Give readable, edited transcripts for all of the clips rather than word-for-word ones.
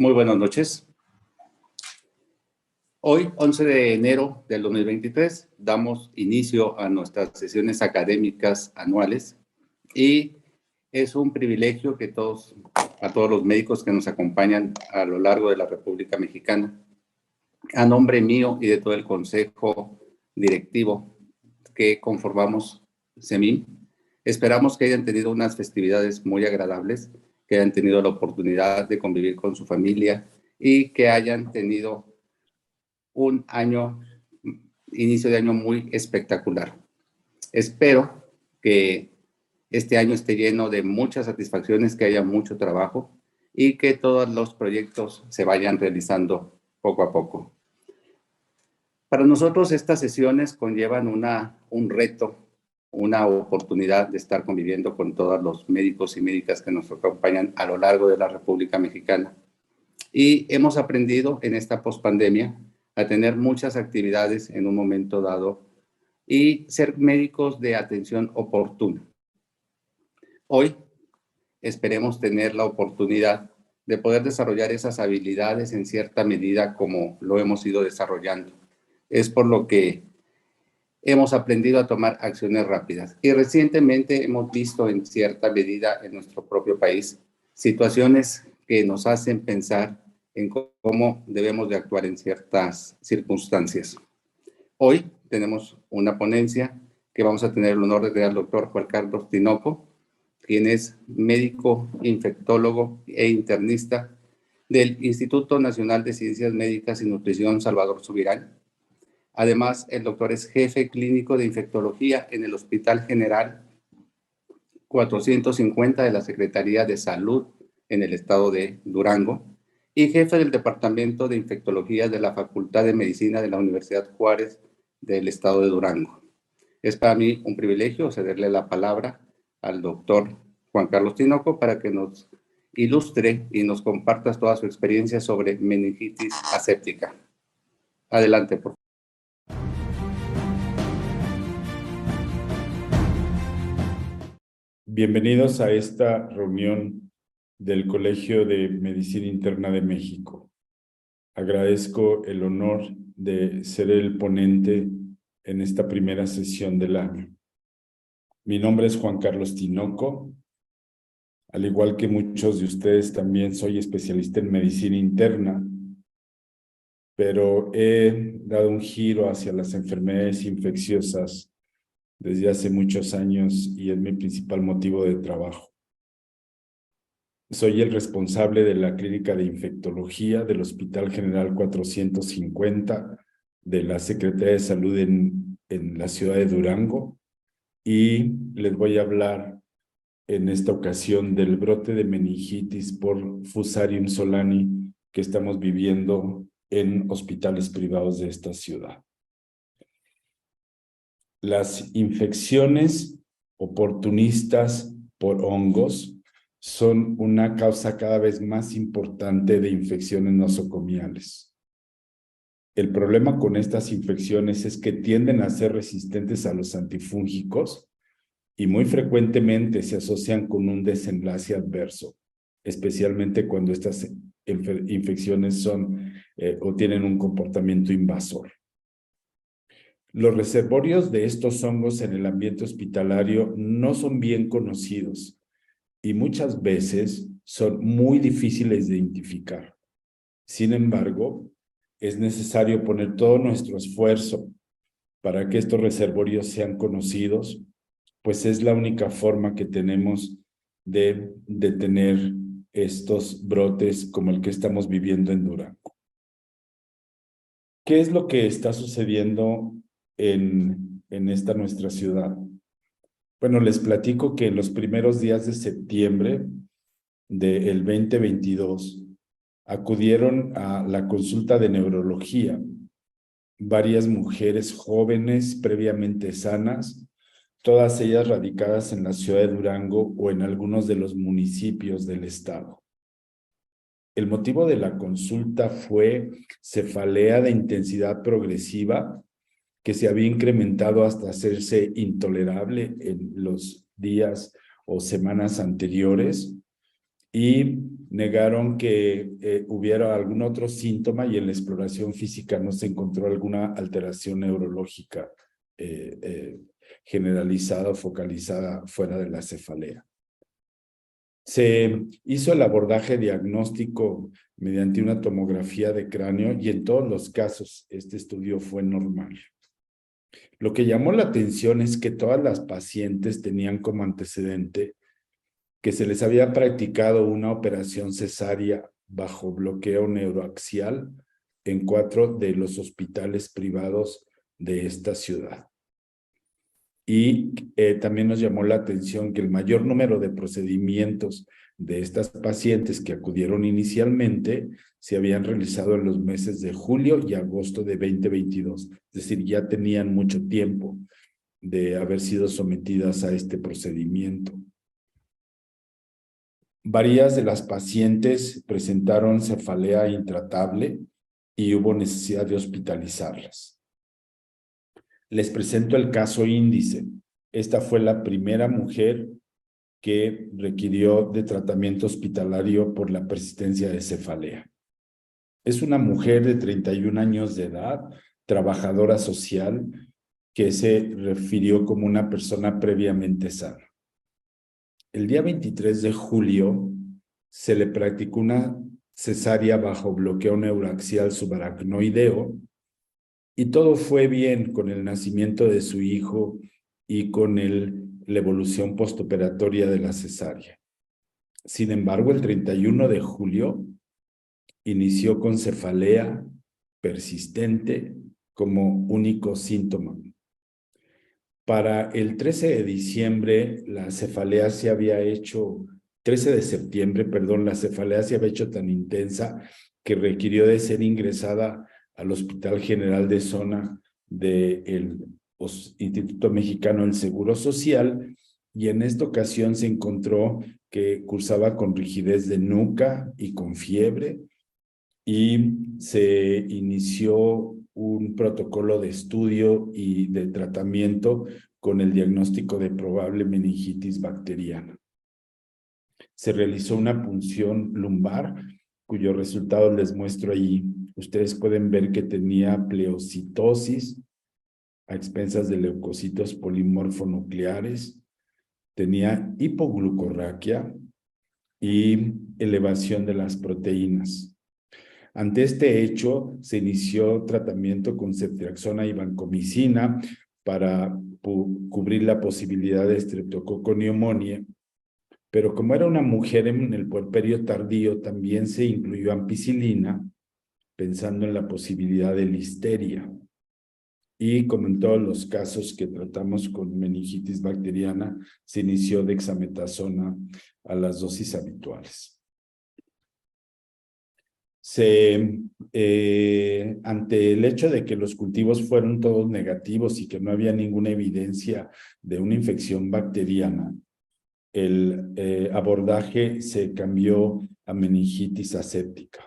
Muy buenas noches. Hoy, 11 de enero del 2023, damos inicio a nuestras sesiones académicas anuales y es un privilegio que a todos los médicos que nos acompañan a lo largo de la República Mexicana, a nombre mío y de todo el consejo directivo que conformamos CEMIM, esperamos que hayan tenido unas festividades muy agradables, que hayan tenido la oportunidad de convivir con su familia y que hayan tenido un inicio de año muy espectacular. Espero que este año esté lleno de muchas satisfacciones, que haya mucho trabajo y que todos los proyectos se vayan realizando poco a poco. Para nosotros estas sesiones conllevan un reto, una oportunidad de estar conviviendo con todos los médicos y médicas que nos acompañan a lo largo de la República Mexicana. Y hemos aprendido en esta pospandemia a tener muchas actividades en un momento dado y ser médicos de atención oportuna. Hoy esperemos tener la oportunidad de poder desarrollar esas habilidades en cierta medida como lo hemos ido desarrollando. Es por lo que hemos aprendido a tomar acciones rápidas. Y recientemente hemos visto en cierta medida en nuestro propio país situaciones que nos hacen pensar en cómo debemos de actuar en ciertas circunstancias. Hoy tenemos una ponencia que vamos a tener el honor de tener al doctor Juan Carlos Tinoco, quien es médico, infectólogo e internista del Instituto Nacional de Ciencias Médicas y Nutrición Salvador Subirán. Además, el doctor es jefe clínico de infectología en el Hospital General 450 de la Secretaría de Salud en el estado de Durango y jefe del Departamento de Infectología de la Facultad de Medicina de la Universidad Juárez del estado de Durango. Es para mí un privilegio cederle la palabra al doctor Juan Carlos Tinoco para que nos ilustre y nos comparta toda su experiencia sobre meningitis aséptica. Adelante, por favor. Bienvenidos a esta reunión del Colegio de Medicina Interna de México. Agradezco el honor de ser el ponente en esta primera sesión del año. Mi nombre es Juan Carlos Tinoco. Al igual que muchos de ustedes, también soy especialista en medicina interna, pero he dado un giro hacia las enfermedades infecciosas desde hace muchos años y es mi principal motivo de trabajo. Soy el responsable de la Clínica de Infectología del Hospital General 450 de la Secretaría de Salud en la ciudad de Durango y les voy a hablar en esta ocasión del brote de meningitis por Fusarium solani que estamos viviendo en hospitales privados de esta ciudad. Las infecciones oportunistas por hongos son una causa cada vez más importante de infecciones nosocomiales. El problema con estas infecciones es que tienden a ser resistentes a los antifúngicos y muy frecuentemente se asocian con un desenlace adverso, especialmente cuando estas infecciones son o tienen un comportamiento invasor. Los reservorios de estos hongos en el ambiente hospitalario no son bien conocidos y muchas veces son muy difíciles de identificar. Sin embargo, es necesario poner todo nuestro esfuerzo para que estos reservorios sean conocidos, pues es la única forma que tenemos de detener estos brotes como el que estamos viviendo en Durango. ¿Qué es lo que está sucediendo en esta nuestra ciudad? Bueno, les platico que en los primeros días de septiembre del 2022 acudieron a la consulta de neurología varias mujeres jóvenes previamente sanas, todas ellas radicadas en la ciudad de Durango o en algunos de los municipios del estado. El motivo de la consulta fue cefalea de intensidad progresiva que se había incrementado hasta hacerse intolerable en los días o semanas anteriores y negaron que hubiera algún otro síntoma y en la exploración física no se encontró alguna alteración neurológica generalizada o focalizada fuera de la cefalea. Se hizo el abordaje diagnóstico mediante una tomografía de cráneo y en todos los casos este estudio fue normal. Lo que llamó la atención es que todas las pacientes tenían como antecedente que se les había practicado una operación cesárea bajo bloqueo neuroaxial en 4 de los hospitales privados de esta ciudad. Y también nos llamó la atención que el mayor número de procedimientos de estas pacientes que acudieron inicialmente se habían realizado en los meses de julio y agosto de 2022. Es decir, ya tenían mucho tiempo de haber sido sometidas a este procedimiento. Varias de las pacientes presentaron cefalea intratable y hubo necesidad de hospitalizarlas. Les presento el caso índice. Esta fue la primera mujer que requirió de tratamiento hospitalario por la persistencia de cefalea. Es una mujer de 31 años de edad, trabajadora social, que se refirió como una persona previamente sana. El día 23 de julio se le practicó una cesárea bajo bloqueo neuroaxial subaracnoideo y todo fue bien con el nacimiento de su hijo y con la evolución postoperatoria de la cesárea. Sin embargo, el 31 de julio inició con cefalea persistente como único síntoma. Para el 13 de diciembre, la cefalea se había hecho, 13 de septiembre, perdón, la cefalea se había hecho tan intensa que requirió de ser ingresada al Hospital General de Zona del Instituto Mexicano del Seguro Social, y en esta ocasión se encontró que cursaba con rigidez de nuca y con fiebre, y se inició un protocolo de estudio y de tratamiento con el diagnóstico de probable meningitis bacteriana. Se realizó una punción lumbar, cuyos resultados les muestro ahí. Ustedes pueden ver que tenía pleocitosis a expensas de leucocitos polimorfonucleares, tenía hipoglucorraquia y elevación de las proteínas. Ante este hecho, se inició tratamiento con ceftriaxona y vancomicina para cubrir la posibilidad de Streptococcus pneumoniae, pero como era una mujer en el puerperio tardío, también se incluyó ampicilina, pensando en la posibilidad de listeria. Y como en todos los casos que tratamos con meningitis bacteriana, se inició dexametasona a las dosis habituales. Ante el hecho de que los cultivos fueron todos negativos y que no había ninguna evidencia de una infección bacteriana, el abordaje se cambió a meningitis aséptica.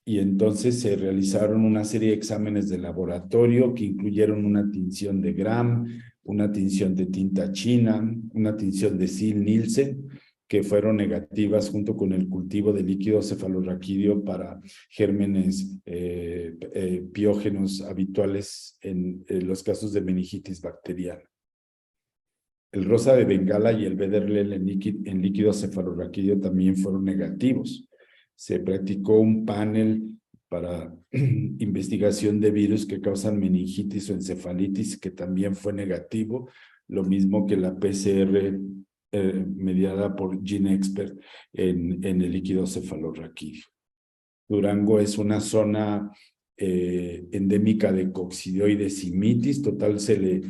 Y entonces se realizaron una serie de exámenes de laboratorio que incluyeron una tinción de Gram, una tinción de tinta china, una tinción de Sil-Nielsen, que fueron negativas junto con el cultivo de líquido cefalorraquídeo para gérmenes piógenos habituales en los casos de meningitis bacteriana. El rosa de Bengala y el BDRL en líquido cefalorraquídeo también fueron negativos. Se practicó un panel para investigación de virus que causan meningitis o encefalitis, que también fue negativo, lo mismo que la PCR mediada por GeneXpert en el líquido cefalorraquídeo. Durango es una zona endémica de coccidioides y mitis. Total, se le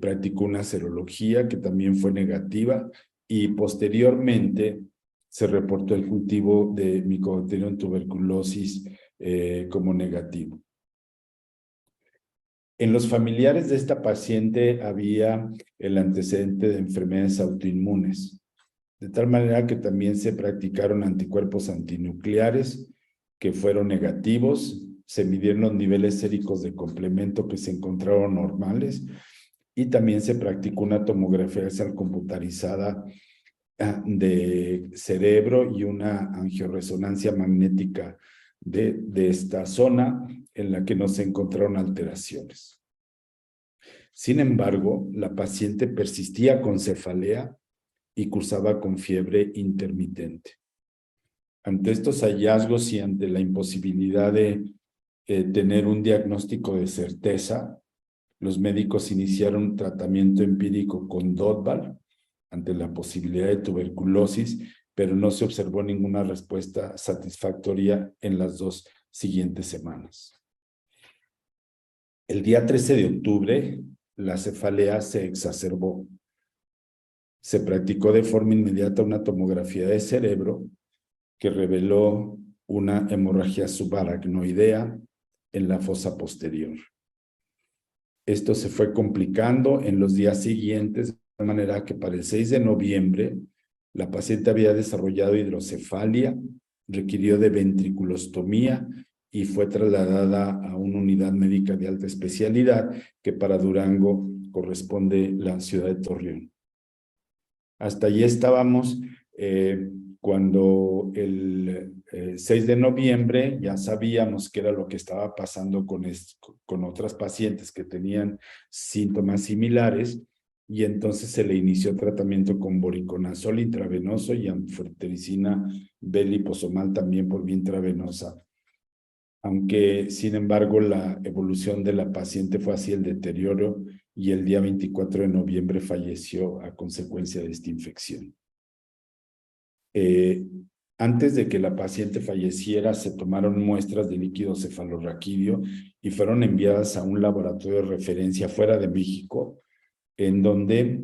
practicó una serología que también fue negativa, y posteriormente se reportó el cultivo de Mycobacterium tuberculosis como negativo. En los familiares de esta paciente había el antecedente de enfermedades autoinmunes, de tal manera que también se practicaron anticuerpos antinucleares que fueron negativos, se midieron los niveles séricos de complemento que se encontraron normales, y también se practicó una tomografía axial computarizada de cerebro y una angioresonancia magnética de esta zona en la que no se encontraron alteraciones. Sin embargo, la paciente persistía con cefalea y cursaba con fiebre intermitente. Ante estos hallazgos y ante la imposibilidad de tener un diagnóstico de certeza, los médicos iniciaron tratamiento empírico con Dotval ante la posibilidad de tuberculosis, pero no se observó ninguna respuesta satisfactoria en las 2 siguientes semanas. El día 13 de octubre, la cefalea se exacerbó. Se practicó de forma inmediata una tomografía de cerebro que reveló una hemorragia subaracnoidea en la fosa posterior. Esto se fue complicando en los días siguientes, de manera que para el 6 de noviembre la paciente había desarrollado hidrocefalia, requirió de ventriculostomía y fue trasladada a una unidad médica de alta especialidad que para Durango corresponde la ciudad de Torreón. Hasta allí estábamos cuando el 6 de noviembre ya sabíamos qué era lo que estaba pasando con otras pacientes que tenían síntomas similares y entonces se le inició tratamiento con voriconazol intravenoso y anfotericina B liposomal también por vía intravenosa. Aunque, sin embargo, la evolución de la paciente fue así el deterioro y el día 24 de noviembre falleció a consecuencia de esta infección. Antes de que la paciente falleciera, se tomaron muestras de líquido cefalorraquídeo y fueron enviadas a un laboratorio de referencia fuera de México, en donde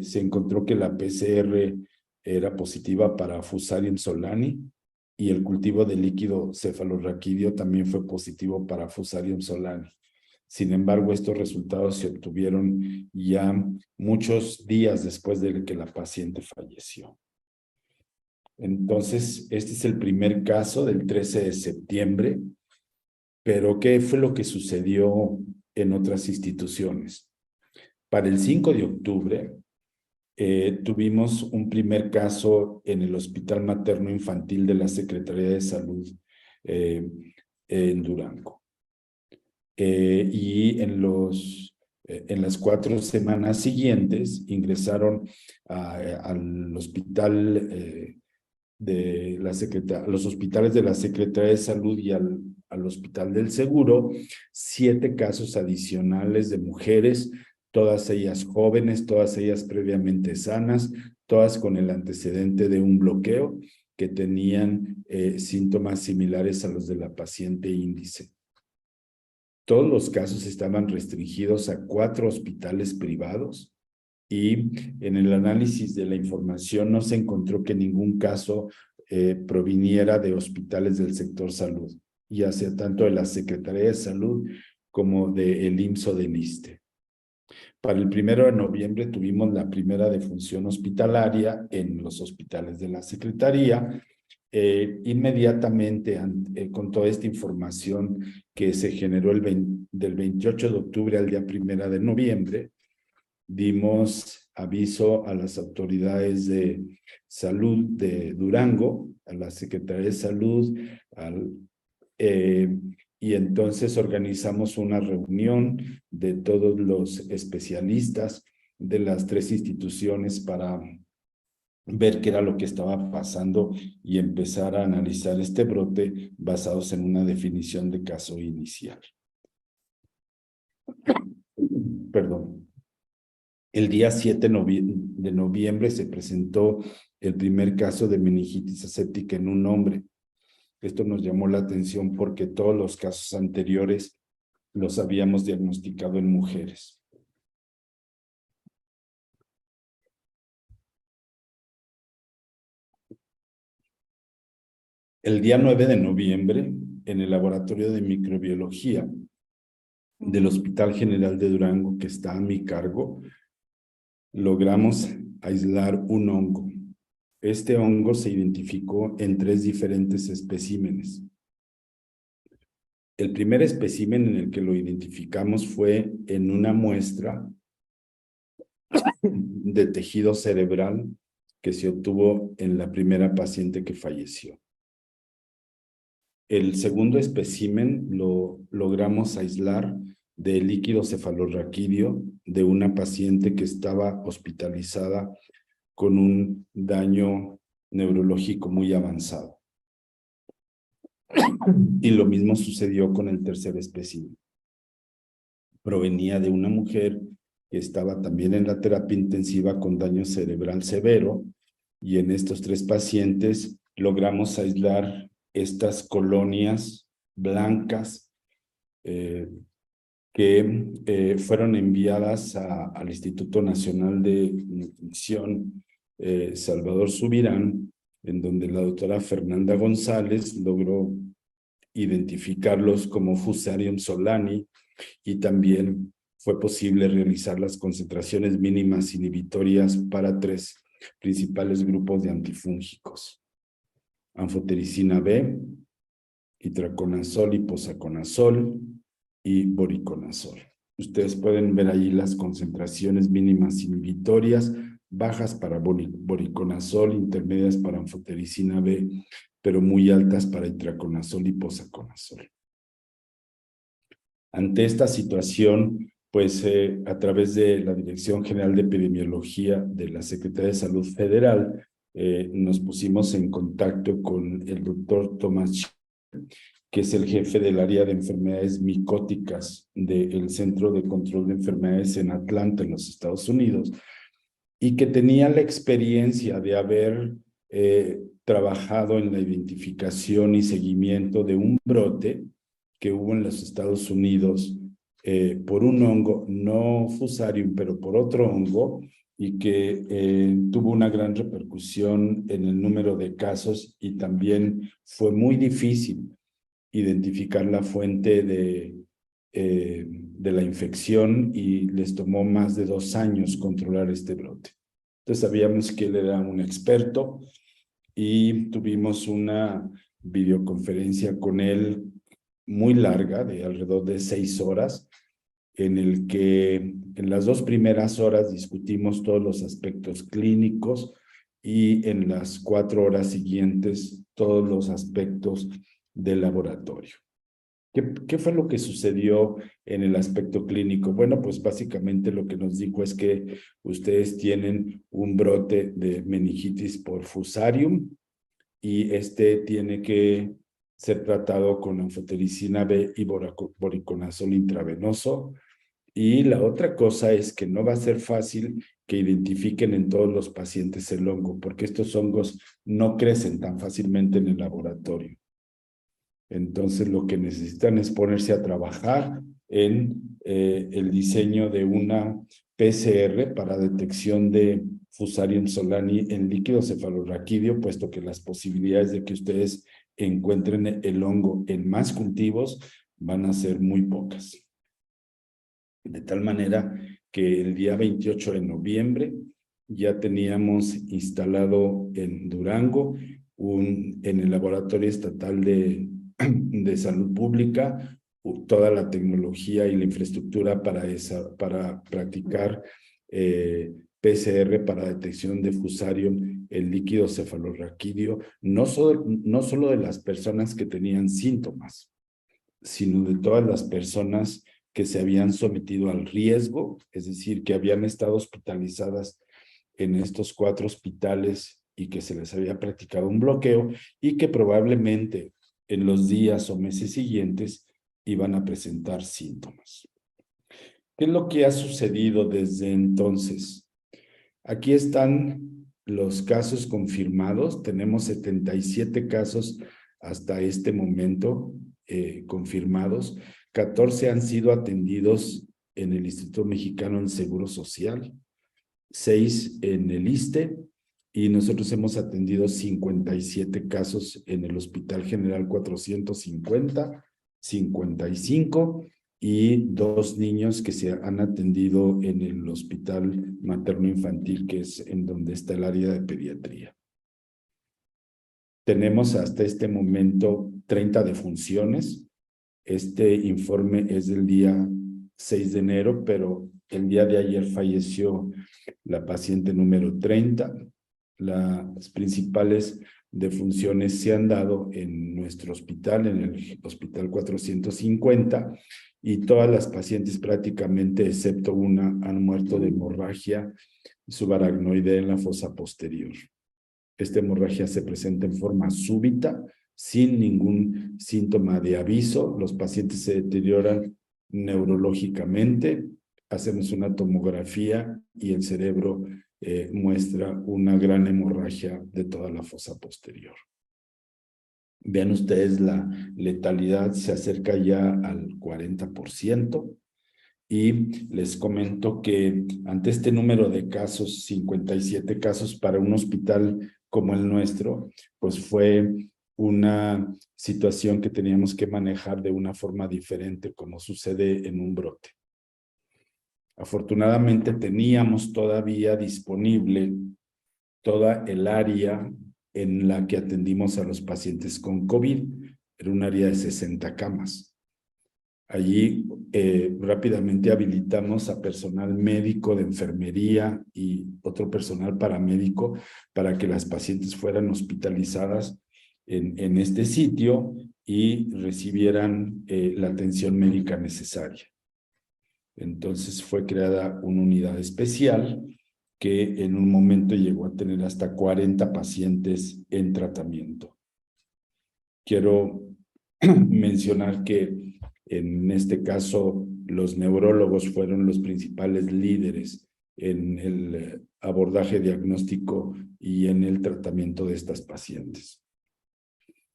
se encontró que la PCR era positiva para Fusarium solani y el cultivo de líquido cefalorraquídeo también fue positivo para Fusarium solani. Sin embargo, estos resultados se obtuvieron ya muchos días después de que la paciente falleció. Entonces, este es el primer caso del 13 de septiembre, pero ¿qué fue lo que sucedió en otras instituciones? Para el 5 de octubre, tuvimos un primer caso en el Hospital Materno Infantil de la Secretaría de Salud en Durango. Y en las 4 semanas siguientes ingresaron al hospital de la a los hospitales de la Secretaría de Salud y al Hospital del Seguro 7 casos adicionales de mujeres, todas ellas jóvenes, todas ellas previamente sanas, todas con el antecedente de un bloqueo que tenían síntomas similares a los de la paciente índice. Todos los casos estaban restringidos a 4 hospitales privados y en el análisis de la información no se encontró que ningún caso proviniera de hospitales del sector salud, ya sea tanto de la Secretaría de Salud como del IMSS o del ISSSTE. Para el 1 de noviembre tuvimos la primera defunción hospitalaria en los hospitales de la Secretaría. Inmediatamente con toda esta información que se generó del 28 de octubre al día 1 de noviembre, dimos aviso a las autoridades de salud de Durango, a la Secretaría de Salud, y entonces organizamos una reunión de todos los especialistas de las 3 instituciones para ver qué era lo que estaba pasando y empezar a analizar este brote basados en una definición de caso inicial. Perdón. El día 7 de noviembre se presentó el primer caso de meningitis aséptica en un hombre. Esto nos llamó la atención porque todos los casos anteriores los habíamos diagnosticado en mujeres. El día 9 de noviembre, en el laboratorio de microbiología del Hospital General de Durango, que está a mi cargo, logramos aislar un hongo. Este hongo se identificó en 3 diferentes especímenes. El primer espécimen en el que lo identificamos fue en una muestra de tejido cerebral que se obtuvo en la primera paciente que falleció. El segundo espécimen lo logramos aislar del líquido cefalorraquídeo de una paciente que estaba hospitalizada con un daño neurológico muy avanzado. Y lo mismo sucedió con el tercer espécimen. Provenía de una mujer que estaba también en la terapia intensiva con daño cerebral severo, y en estos 3 pacientes logramos aislar estas colonias blancas que fueron enviadas al Instituto Nacional de Nutrición Salvador Subirán, en donde la doctora Fernanda González logró identificarlos como Fusarium solani, y también fue posible realizar las concentraciones mínimas inhibitorias para 3 principales grupos de antifúngicos: anfotericina B, itraconazol, posaconazol y voriconazol. Ustedes pueden ver ahí las concentraciones mínimas inhibitorias, bajas para voriconazol, intermedias para anfotericina B, pero muy altas para itraconazol y posaconazol. Ante esta situación, pues a través de la Dirección General de Epidemiología de la Secretaría de Salud Federal, nos pusimos en contacto con el doctor Tomás Schier, que es el jefe del área de enfermedades micóticas del Centro de Control de Enfermedades en Atlanta, en los Estados Unidos, y que tenía la experiencia de haber trabajado en la identificación y seguimiento de un brote que hubo en los Estados Unidos por un hongo, no Fusarium, pero por otro hongo, y que tuvo una gran repercusión en el número de casos, y también fue muy difícil identificar la fuente de la infección, y les tomó más de 2 años controlar este brote. Entonces sabíamos que él era un experto, y tuvimos una videoconferencia con él muy larga, de alrededor de 6 horas, en el que en las 2 primeras horas discutimos todos los aspectos clínicos, y en las 4 horas siguientes todos los aspectos del laboratorio. ¿Qué fue lo que sucedió en el aspecto clínico? Bueno, pues básicamente lo que nos dijo es que ustedes tienen un brote de meningitis por Fusarium, y tiene que ser tratado con anfotericina B y voriconazol intravenoso. Y la otra cosa es que no va a ser fácil que identifiquen en todos los pacientes el hongo, porque estos hongos no crecen tan fácilmente en el laboratorio. Entonces, lo que necesitan es ponerse a trabajar en el diseño de una PCR para detección de Fusarium solani en líquido cefalorraquídeo, puesto que las posibilidades de que ustedes encuentren el hongo en más cultivos van a ser muy pocas. De tal manera que el día 28 de noviembre ya teníamos instalado en Durango, en el Laboratorio Estatal de Salud Pública, toda la tecnología y la infraestructura para practicar PCR para detección de Fusarium en líquido cefalorraquídeo, no solo de las personas que tenían síntomas, sino de todas las personas que se habían sometido al riesgo, es decir, que habían estado hospitalizadas en estos 4 hospitales y que se les había practicado un bloqueo, y que probablemente en los días o meses siguientes iban a presentar síntomas. ¿Qué es lo que ha sucedido desde entonces? Aquí están los casos confirmados. Tenemos 77 casos hasta este momento confirmados. 14 han sido atendidos en el Instituto Mexicano del Seguro Social, 6 en el ISSSTE, y nosotros hemos atendido 57 casos en el Hospital General 450, 55, y 2 niños que se han atendido en el Hospital Materno Infantil, que es en donde está el área de pediatría. Tenemos hasta este momento 30 defunciones. Este informe es del día 6 de enero, pero el día de ayer falleció la paciente número 30. Las principales defunciones se han dado en nuestro hospital, en el Hospital 450, y todas las pacientes prácticamente, excepto una, han muerto de hemorragia subaracnoidea en la fosa posterior. Esta hemorragia se presenta en forma súbita, sin ningún síntoma de aviso. Los pacientes se deterioran neurológicamente. Hacemos una tomografía y el cerebro muestra una gran hemorragia de toda la fosa posterior. Vean ustedes, la letalidad se acerca ya al 40%. Y les comento que ante este número de casos, 57 casos para un hospital como el nuestro, pues fue una situación que teníamos que manejar de una forma diferente, como sucede en un brote. Afortunadamente teníamos todavía disponible toda el área en la que atendimos a los pacientes con COVID. Era un área de 60 camas. Allí rápidamente habilitamos a personal médico de enfermería y otro personal paramédico para que las pacientes fueran hospitalizadas en este sitio y recibieran la atención médica necesaria. Entonces fue creada una unidad especial que en un momento llegó a tener hasta 40 pacientes en tratamiento. Quiero mencionar que en este caso, los neurólogos fueron los principales líderes en el abordaje diagnóstico y en el tratamiento de estas pacientes.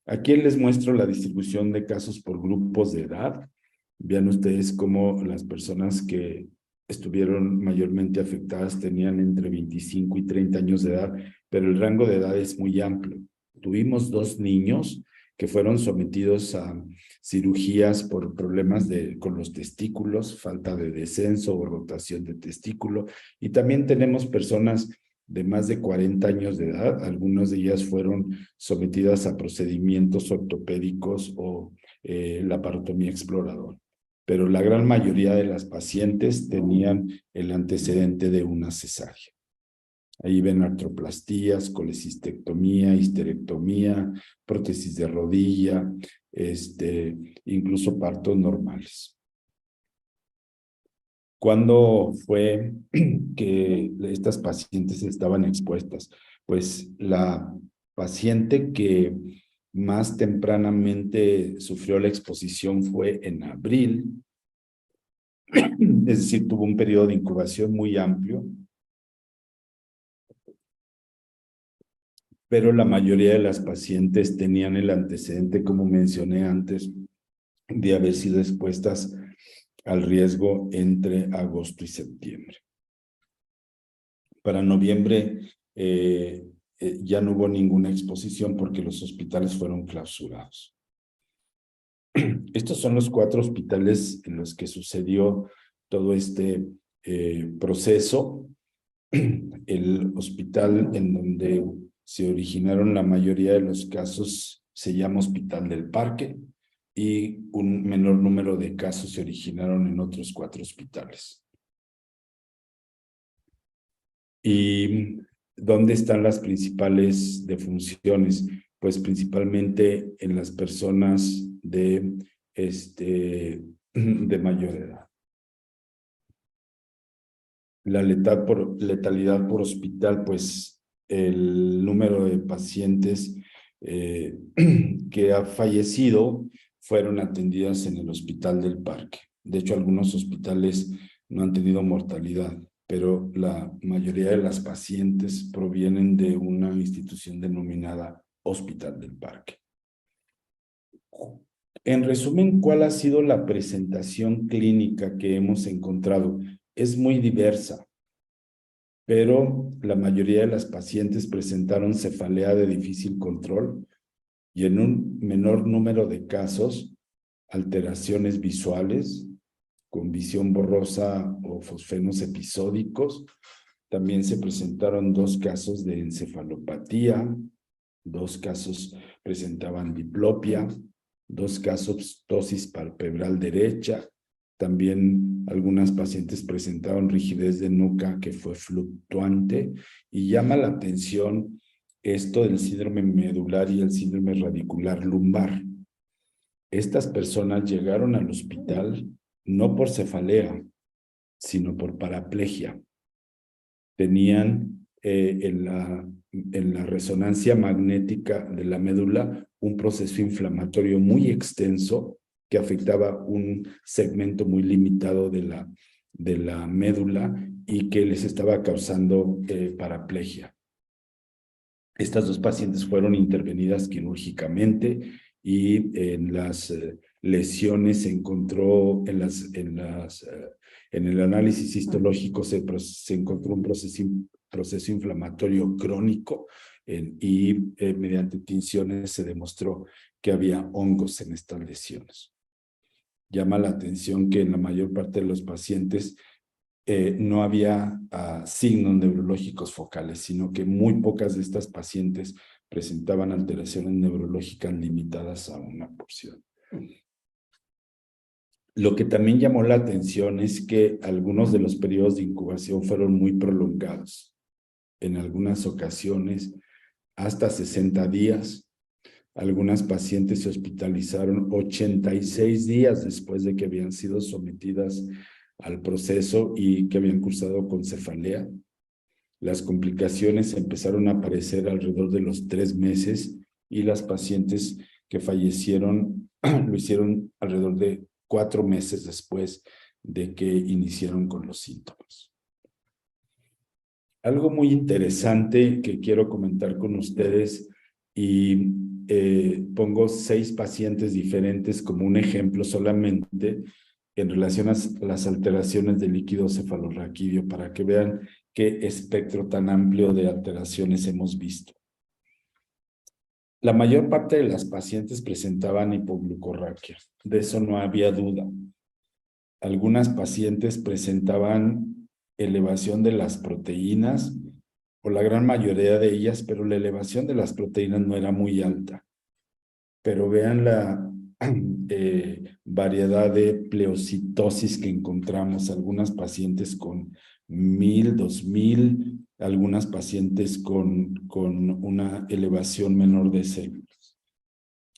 Aquí les muestro la distribución de casos por grupos de edad. Vean ustedes cómo las personas que estuvieron mayormente afectadas tenían entre 25 y 30 años de edad, pero el rango de edad es muy amplio. Tuvimos 2 niños que fueron sometidos a cirugías por problemas con los testículos, falta de descenso o rotación de testículo, y también tenemos personas de más de 40 años de edad. Algunas de ellas fueron sometidas a procedimientos ortopédicos o laparotomía exploradora, pero la gran mayoría de las pacientes tenían el antecedente de una cesárea. Ahí ven artroplastías, colecistectomía, histerectomía, prótesis de rodilla, incluso partos normales. ¿Cuándo fue que estas pacientes estaban expuestas? Pues la paciente que más tempranamente sufrió la exposición fue en abril, es decir, tuvo un periodo de incubación muy amplio, pero la mayoría de las pacientes tenían el antecedente, como mencioné antes, de haber sido expuestas al riesgo entre agosto y septiembre. Para noviembre ya no hubo ninguna exposición porque los hospitales fueron clausurados. Estos son los 4 hospitales en los que sucedió todo este proceso. El hospital en donde se originaron la mayoría de los casos se llama Hospital del Parque, y un menor número de casos se originaron en otros 4 hospitales. ¿Y dónde están las principales defunciones? Pues principalmente en las personas de mayor edad. La letalidad por hospital, pues el número de pacientes que ha fallecido fueron atendidas en el Hospital del Parque. De hecho, algunos hospitales no han tenido mortalidad, pero la mayoría de las pacientes provienen de una institución denominada Hospital del Parque. En resumen, ¿cuál ha sido la presentación clínica que hemos encontrado? Es muy diversa, pero la mayoría de las pacientes presentaron cefalea de difícil control y en un menor número de casos, alteraciones visuales con visión borrosa o fosfenos episódicos. También se presentaron 2 casos de encefalopatía, 2 casos presentaban diplopia, 2 casos ptosis palpebral derecha, También algunas pacientes presentaron rigidez de nuca que fue fluctuante, y llama la atención esto del síndrome medular y el síndrome radicular lumbar. Estas personas llegaron al hospital no por cefalea, sino por paraplegia. Tenían en la resonancia magnética de la médula un proceso inflamatorio muy extenso que afectaba un segmento muy limitado de la médula y que les estaba causando paraplegia. Estas dos pacientes fueron intervenidas quirúrgicamente y en las lesiones se encontró, en el análisis histológico se encontró un proceso inflamatorio crónico y mediante tinciones se demostró que había hongos en estas lesiones. Llama la atención que en la mayor parte de los pacientes no había signos neurológicos focales, sino que muy pocas de estas pacientes presentaban alteraciones neurológicas limitadas a una porción. Lo que también llamó la atención es que algunos de los periodos de incubación fueron muy prolongados. En algunas ocasiones, hasta 60 días. Algunas pacientes se hospitalizaron 86 días después de que habían sido sometidas al proceso y que habían cursado con cefalea. Las complicaciones empezaron a aparecer alrededor de los 3 meses y las pacientes que fallecieron lo hicieron alrededor de 4 meses después de que iniciaron con los síntomas. Algo muy interesante que quiero comentar con ustedes, y pongo 6 pacientes diferentes como un ejemplo solamente en relación a las alteraciones del líquido cefalorraquídeo para que vean qué espectro tan amplio de alteraciones hemos visto. La mayor parte de las pacientes presentaban hipoglucorraquia, de eso no había duda. Algunas pacientes presentaban elevación de las proteínas, o la gran mayoría de ellas, pero la elevación de las proteínas no era muy alta. Pero vean la variedad de pleocitosis que encontramos, algunas pacientes con 1000, 2000, algunas pacientes con una elevación menor de células.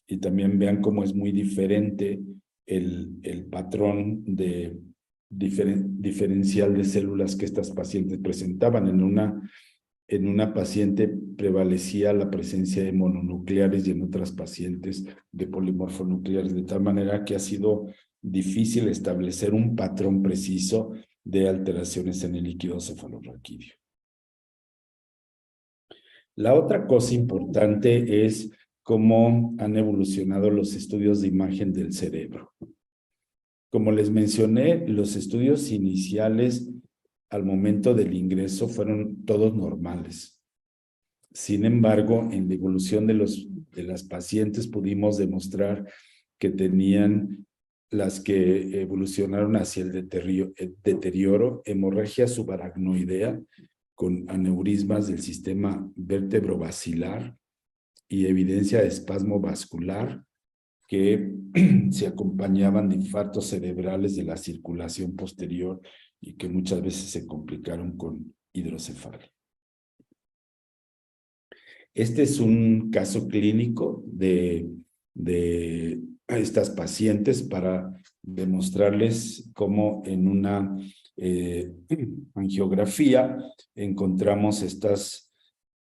Y también vean cómo es muy diferente el patrón de diferencial de células que estas pacientes presentaban. En una paciente prevalecía la presencia de mononucleares y en otras pacientes de polimorfonucleares, de tal manera que ha sido difícil establecer un patrón preciso de alteraciones en el líquido cefalorraquídeo. La otra cosa importante es cómo han evolucionado los estudios de imagen del cerebro. Como les mencioné, los estudios iniciales al momento del ingreso fueron todos normales. Sin embargo, en la evolución de las pacientes pudimos demostrar que tenían, las que evolucionaron hacia el deterioro, hemorragia subaracnoidea con aneurismas del sistema vértebro-basilar y evidencia de espasmo vascular que se acompañaban de infartos cerebrales de la circulación posterior y que muchas veces se complicaron con hidrocefalia. Este es un caso clínico de estas pacientes para demostrarles cómo en una angiografía encontramos estas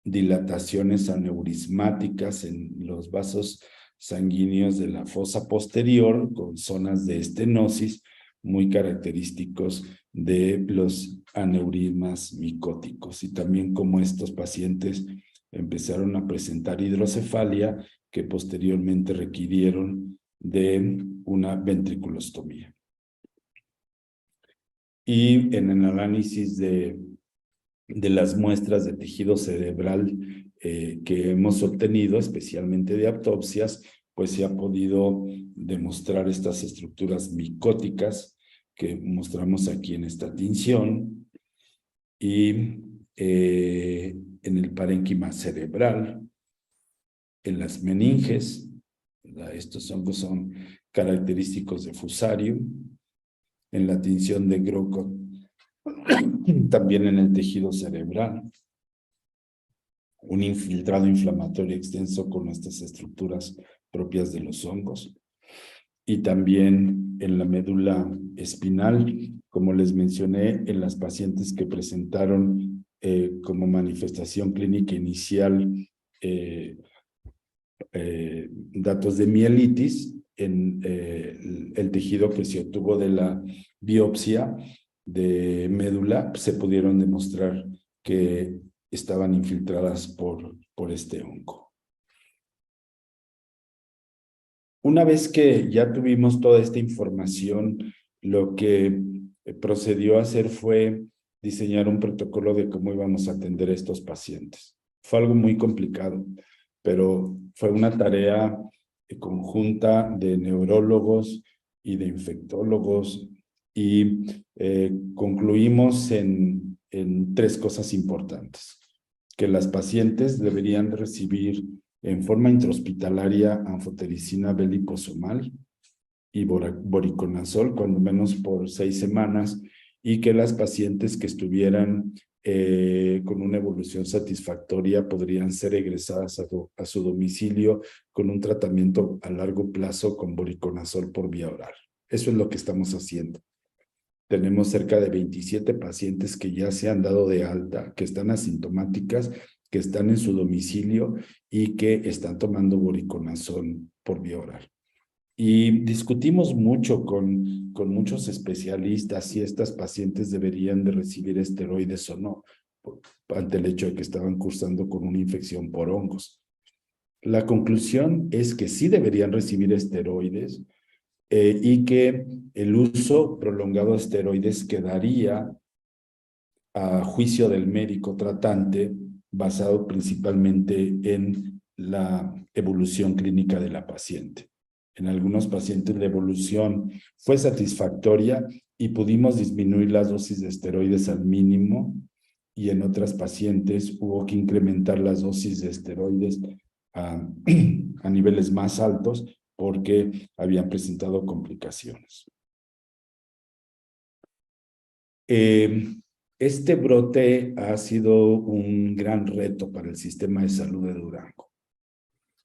dilataciones aneurismáticas en los vasos sanguíneos de la fosa posterior con zonas de estenosis muy característicos de los aneurismas micóticos, y también como estos pacientes empezaron a presentar hidrocefalia que posteriormente requirieron de una ventriculostomía. Y en el análisis de las muestras de tejido cerebral que hemos obtenido, especialmente de autopsias, pues se ha podido demostrar estas estructuras micóticas que mostramos aquí en esta tinción, y en el parénquima cerebral, en las meninges. Estos hongos son característicos de fusarium, en la tinción de Grocott, también en el tejido cerebral, un infiltrado inflamatorio extenso con estas estructuras propias de los hongos, y también en la médula espinal, como les mencioné, en las pacientes que presentaron como manifestación clínica inicial datos de mielitis en el tejido que se obtuvo de la biopsia de médula, se pudieron demostrar que estaban infiltradas por este hongo. Una vez que ya tuvimos toda esta información, lo que procedió a hacer fue diseñar un protocolo de cómo íbamos a atender a estos pacientes. Fue algo muy complicado, pero fue una tarea conjunta de neurólogos y de infectólogos y concluimos en 3 cosas importantes: que las pacientes deberían recibir en forma intrahospitalaria anfotericina B-liposomal y voriconazol, cuando menos por 6 semanas, y que las pacientes que estuvieran con una evolución satisfactoria podrían ser egresadas a su domicilio con un tratamiento a largo plazo con voriconazol por vía oral. Eso es lo que estamos haciendo. Tenemos cerca de 27 pacientes que ya se han dado de alta, que están asintomáticas, que están en su domicilio y que están tomando voriconazol por vía oral. Y discutimos mucho con muchos especialistas si estas pacientes deberían de recibir esteroides o no, ante el hecho de que estaban cursando con una infección por hongos. La conclusión es que sí deberían recibir esteroides y que el uso prolongado de esteroides quedaría a juicio del médico tratante, basado principalmente en la evolución clínica de la paciente. En algunos pacientes la evolución fue satisfactoria y pudimos disminuir las dosis de esteroides al mínimo, y en otras pacientes hubo que incrementar las dosis de esteroides a niveles más altos porque habían presentado complicaciones. Este brote ha sido un gran reto para el sistema de salud de Durango.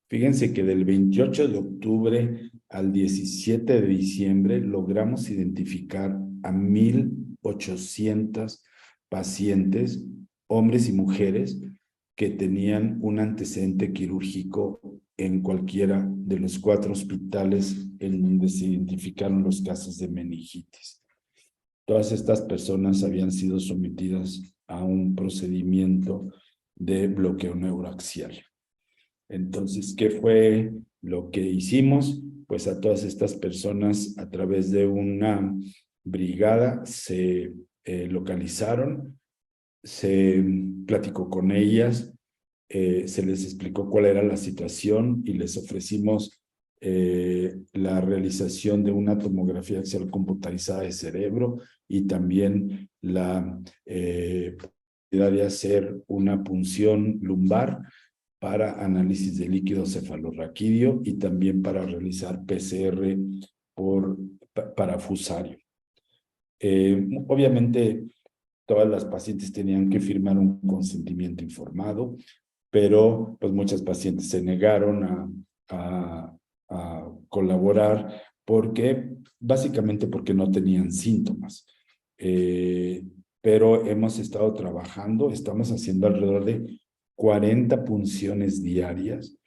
Fíjense que del 28 de octubre al 17 de diciembre logramos identificar a 1,800 pacientes, hombres y mujeres, que tenían un antecedente quirúrgico en cualquiera de los 4 hospitales en donde se identificaron los casos de meningitis. Todas estas personas habían sido sometidas a un procedimiento de bloqueo neuroaxial. Entonces, ¿qué fue lo que hicimos? Pues a todas estas personas, a través de una brigada, se localizaron, se platicó con ellas, se les explicó cuál era la situación y les ofrecimos la realización de una tomografía axial computarizada de cerebro y también la posibilidad de hacer una punción lumbar para análisis de líquido cefalorraquídeo y también para realizar PCR para fusario. Obviamente, todas las pacientes tenían que firmar un consentimiento informado, pero pues muchas pacientes se negaron a colaborar básicamente porque no tenían síntomas. Pero hemos estado trabajando, estamos haciendo alrededor de 40 punciones diarias.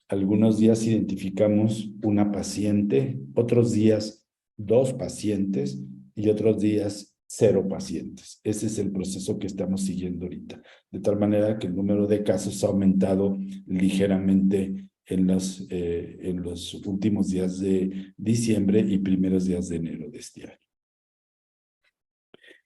Algunos días identificamos una paciente, otros días 2 pacientes y otros días 0 pacientes. Ese es el proceso que estamos siguiendo ahorita. De tal manera que el número de casos ha aumentado ligeramente en los últimos días de diciembre y primeros días de enero de este año.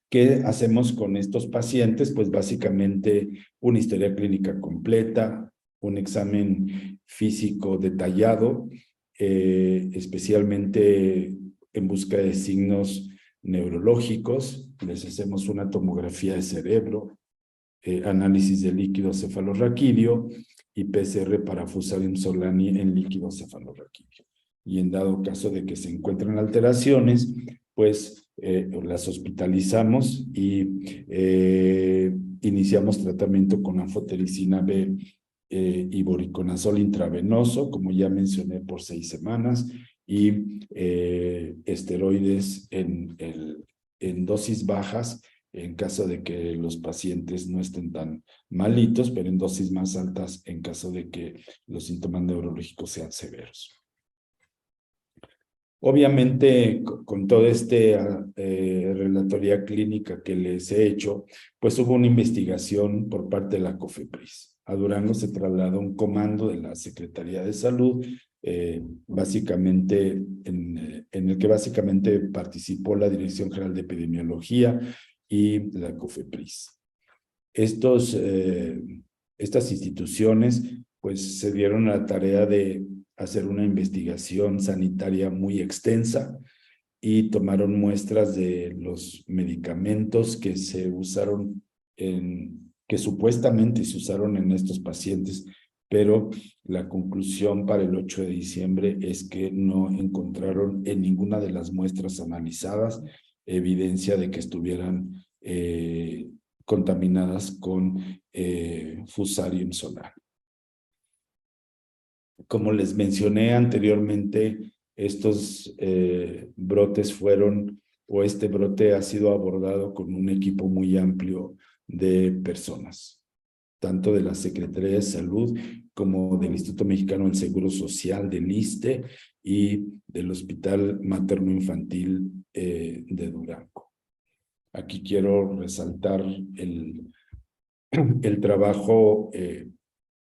¿Qué hacemos con estos pacientes? Pues básicamente una historia clínica completa, un examen físico detallado, especialmente en busca de signos neurológicos. Les hacemos una tomografía de cerebro, análisis de líquido cefalorraquídeo y PCR para Fusarium solani en líquido cefalorraquídeo. Y en dado caso de que se encuentren alteraciones, pues las hospitalizamos y iniciamos tratamiento con anfotericina B y voriconazol intravenoso, como ya mencioné, por 6 semanas, y esteroides en dosis bajas, en caso de que los pacientes no estén tan malitos, pero en dosis más altas en caso de que los síntomas neurológicos sean severos. Obviamente, con toda esta relatoría clínica que les he hecho, pues hubo una investigación por parte de la COFEPRIS. A Durango se trasladó un comando de la Secretaría de Salud, básicamente en el que básicamente participó la Dirección General de Epidemiología y la COFEPRIS. Estas instituciones pues se dieron a la tarea de hacer una investigación sanitaria muy extensa y tomaron muestras de los medicamentos que se usaron que supuestamente se usaron en estos pacientes, pero la conclusión para el 8 de diciembre es que no encontraron en ninguna de las muestras analizadas evidencia de que estuvieran contaminadas con Fusarium solano. Como les mencioné anteriormente, estos brotes este brote ha sido abordado con un equipo muy amplio de personas, tanto de la Secretaría de Salud como del Instituto Mexicano del Seguro Social, del ISSSTE y del Hospital Materno Infantil de Durango. Aquí quiero resaltar el trabajo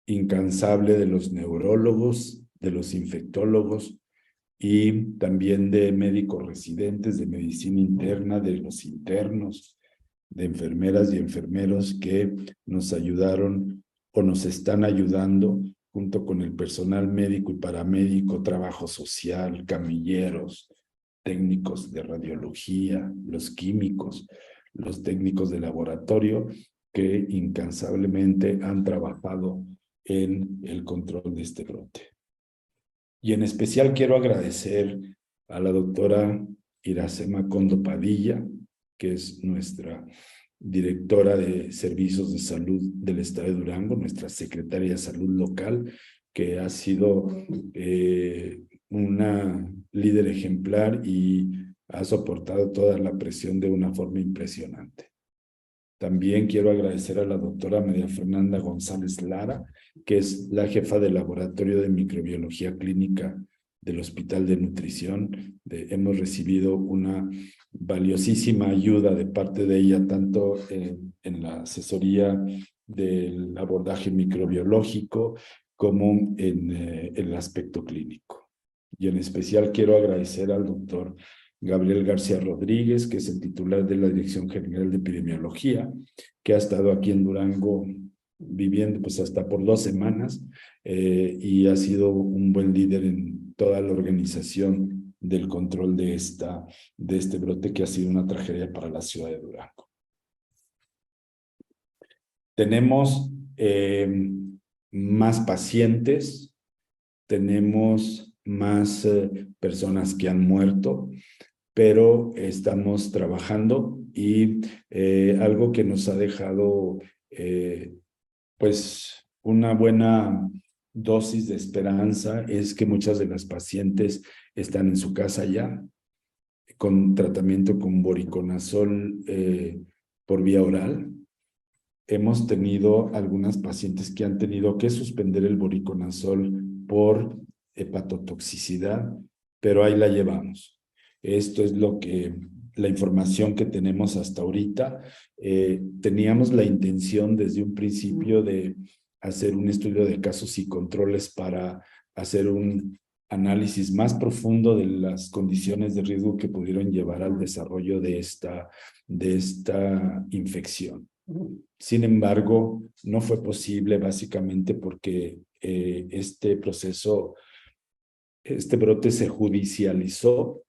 incansable de los neurólogos, de los infectólogos y también de médicos residentes de medicina interna, de los internos, de enfermeras y enfermeros que nos ayudaron o nos están ayudando junto con el personal médico y paramédico, trabajo social, camilleros, técnicos de radiología, los químicos, los técnicos de laboratorio que incansablemente han trabajado en el control de este brote. Y en especial quiero agradecer a la doctora Iracema Condo Padilla, que es nuestra directora de Servicios de Salud del Estado de Durango, nuestra secretaria de Salud local, que ha sido una líder ejemplar y ha soportado toda la presión de una forma impresionante. También quiero agradecer a la doctora María Fernanda González Lara, que es la jefa del Laboratorio de Microbiología Clínica del Hospital de Nutrición. Hemos recibido una valiosísima ayuda de parte de ella, tanto en la asesoría del abordaje microbiológico como en el aspecto clínico. Y en especial quiero agradecer al doctor Gabriel García Rodríguez, que es el titular de la Dirección General de Epidemiología, que ha estado aquí en Durango viviendo pues hasta por 2 semanas y ha sido un buen líder en toda la organización del control de este brote que ha sido una tragedia para la ciudad de Durango. Tenemos más pacientes, tenemos más personas que han muerto, pero estamos trabajando y algo que nos ha dejado pues una buena dosis de esperanza es que muchas de las pacientes están en su casa ya con tratamiento con voriconazol por vía oral. Hemos tenido algunas pacientes que han tenido que suspender el voriconazol por hepatotoxicidad, pero ahí la llevamos. Esto es la información que tenemos hasta ahorita. Teníamos la intención desde un principio de hacer un estudio de casos y controles para hacer un análisis más profundo de las condiciones de riesgo que pudieron llevar al desarrollo de esta infección. Sin embargo, no fue posible básicamente porque este brote se judicializó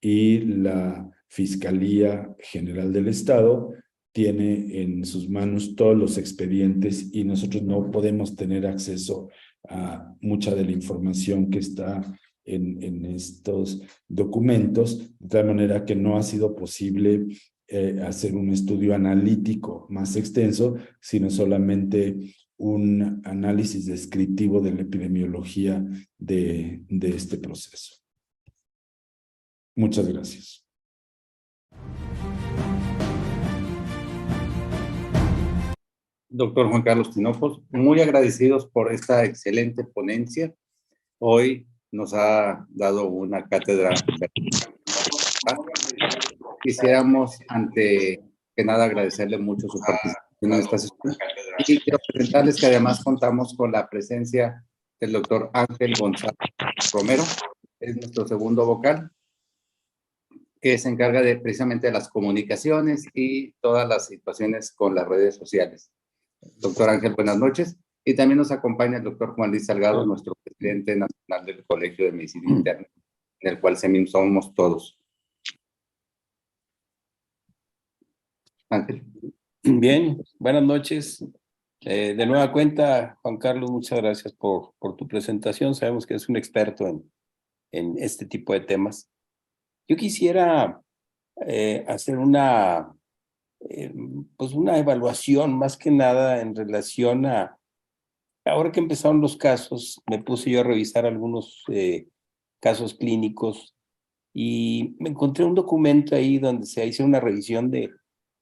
y la Fiscalía General del Estado tiene en sus manos todos los expedientes y nosotros no podemos tener acceso a mucha de la información que está en estos documentos, de tal manera que no ha sido posible hacer un estudio analítico más extenso, sino solamente un análisis descriptivo de la epidemiología de este proceso. Muchas gracias. Doctor Juan Carlos Tinopos, muy agradecidos por esta excelente ponencia. Hoy nos ha dado una cátedra. Quisiéramos, ante que nada, agradecerle mucho su participación en esta sesión. Y quiero presentarles que además contamos con la presencia del doctor Ángel González Romero, es nuestro segundo vocal, que se encarga precisamente de las comunicaciones y todas las situaciones con las redes sociales. Doctor Ángel, buenas noches. Y también nos acompaña el doctor Juan Luis Salgado, nuestro presidente nacional del Colegio de Medicina Interna, en el cual somos todos. Ángel. Bien, buenas noches. De nueva cuenta, Juan Carlos, muchas gracias por tu presentación. Sabemos que es un experto en este tipo de temas. Yo quisiera hacer pues una evaluación más que nada en relación a, ahora que empezaron los casos, me puse yo a revisar algunos casos clínicos y me encontré un documento ahí donde se hizo una revisión de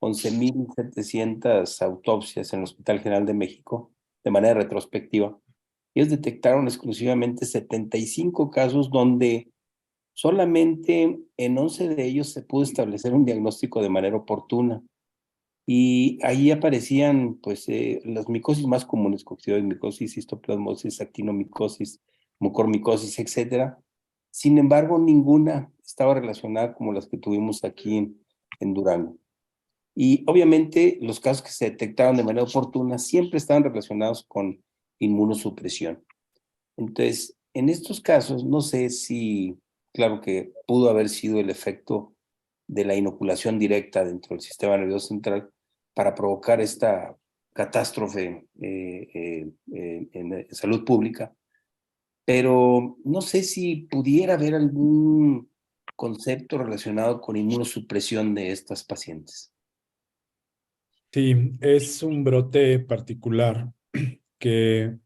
11,700 autopsias en el Hospital General de México de manera retrospectiva. Ellos detectaron exclusivamente 75 casos donde solamente en 11 de ellos se pudo establecer un diagnóstico de manera oportuna. Y ahí aparecían pues las micosis más comunes, coccidioides, histoplasmosis, actinomicosis, mucormicosis, etcétera. Sin embargo, ninguna estaba relacionada como las que tuvimos aquí en Durango. Y obviamente los casos que se detectaron de manera oportuna siempre estaban relacionados con inmunosupresión. Entonces, en estos casos, no sé si, claro que pudo haber sido el efecto de la inoculación directa dentro del sistema nervioso central para provocar esta catástrofe en salud pública, pero no sé si pudiera haber algún concepto relacionado con inmunosupresión de estas pacientes. Sí, es un brote particular que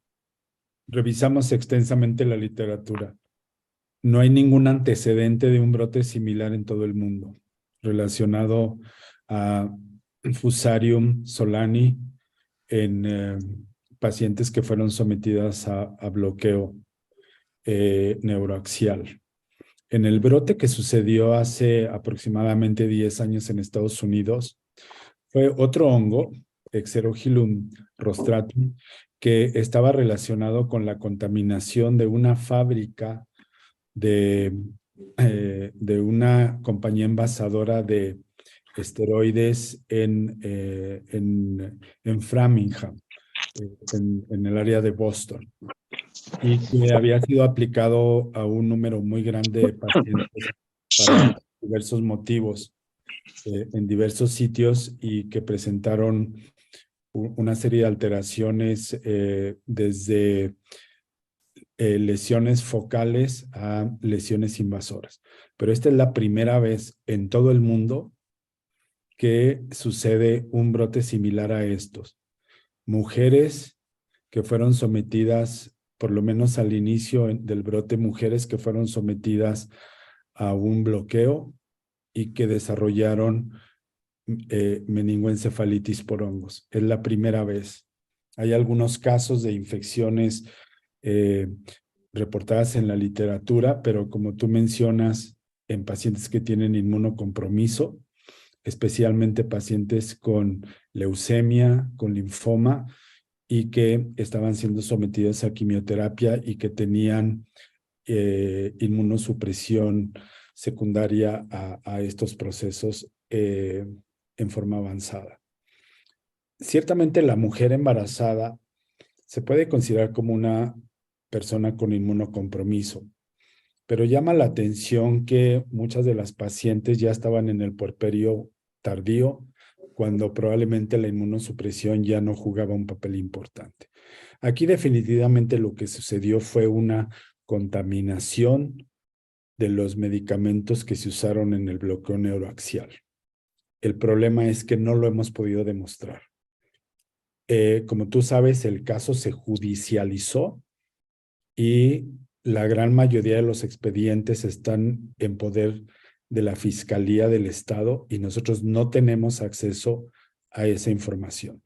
revisamos extensamente la literatura. No hay ningún antecedente de un brote similar en todo el mundo relacionado a Fusarium solani en pacientes que fueron sometidas a bloqueo neuroaxial. En el brote que sucedió hace aproximadamente 10 años en Estados Unidos, fue otro hongo, Exerogilum rostratum, que estaba relacionado con la contaminación de una fábrica de una compañía envasadora de esteroides en Framingham, en el área de Boston, y que había sido aplicado a un número muy grande de pacientes para diversos motivos en diversos sitios y que presentaron una serie de alteraciones desde lesiones focales a lesiones invasoras. Pero esta es la primera vez en todo el mundo que sucede un brote similar a estos. Mujeres que fueron sometidas, por lo menos al inicio del brote, mujeres que fueron sometidas a un bloqueo y que desarrollaron meningoencefalitis por hongos. Es la primera vez. Hay algunos casos de infecciones reportadas en la literatura, pero como tú mencionas, en pacientes que tienen inmunocompromiso, especialmente pacientes con leucemia, con linfoma, y que estaban siendo sometidos a quimioterapia y que tenían inmunosupresión secundaria a estos procesos en forma avanzada. Ciertamente la mujer embarazada se puede considerar como una persona con inmunocompromiso, pero llama la atención que muchas de las pacientes ya estaban en el puerperio tardío, cuando probablemente la inmunosupresión ya no jugaba un papel importante. Aquí definitivamente lo que sucedió fue una contaminación de los medicamentos que se usaron en el bloqueo neuroaxial. El problema es que no lo hemos podido demostrar. Como tú sabes, el caso se judicializó y la gran mayoría de los expedientes están en poder de la Fiscalía del Estado y nosotros no tenemos acceso a esa información.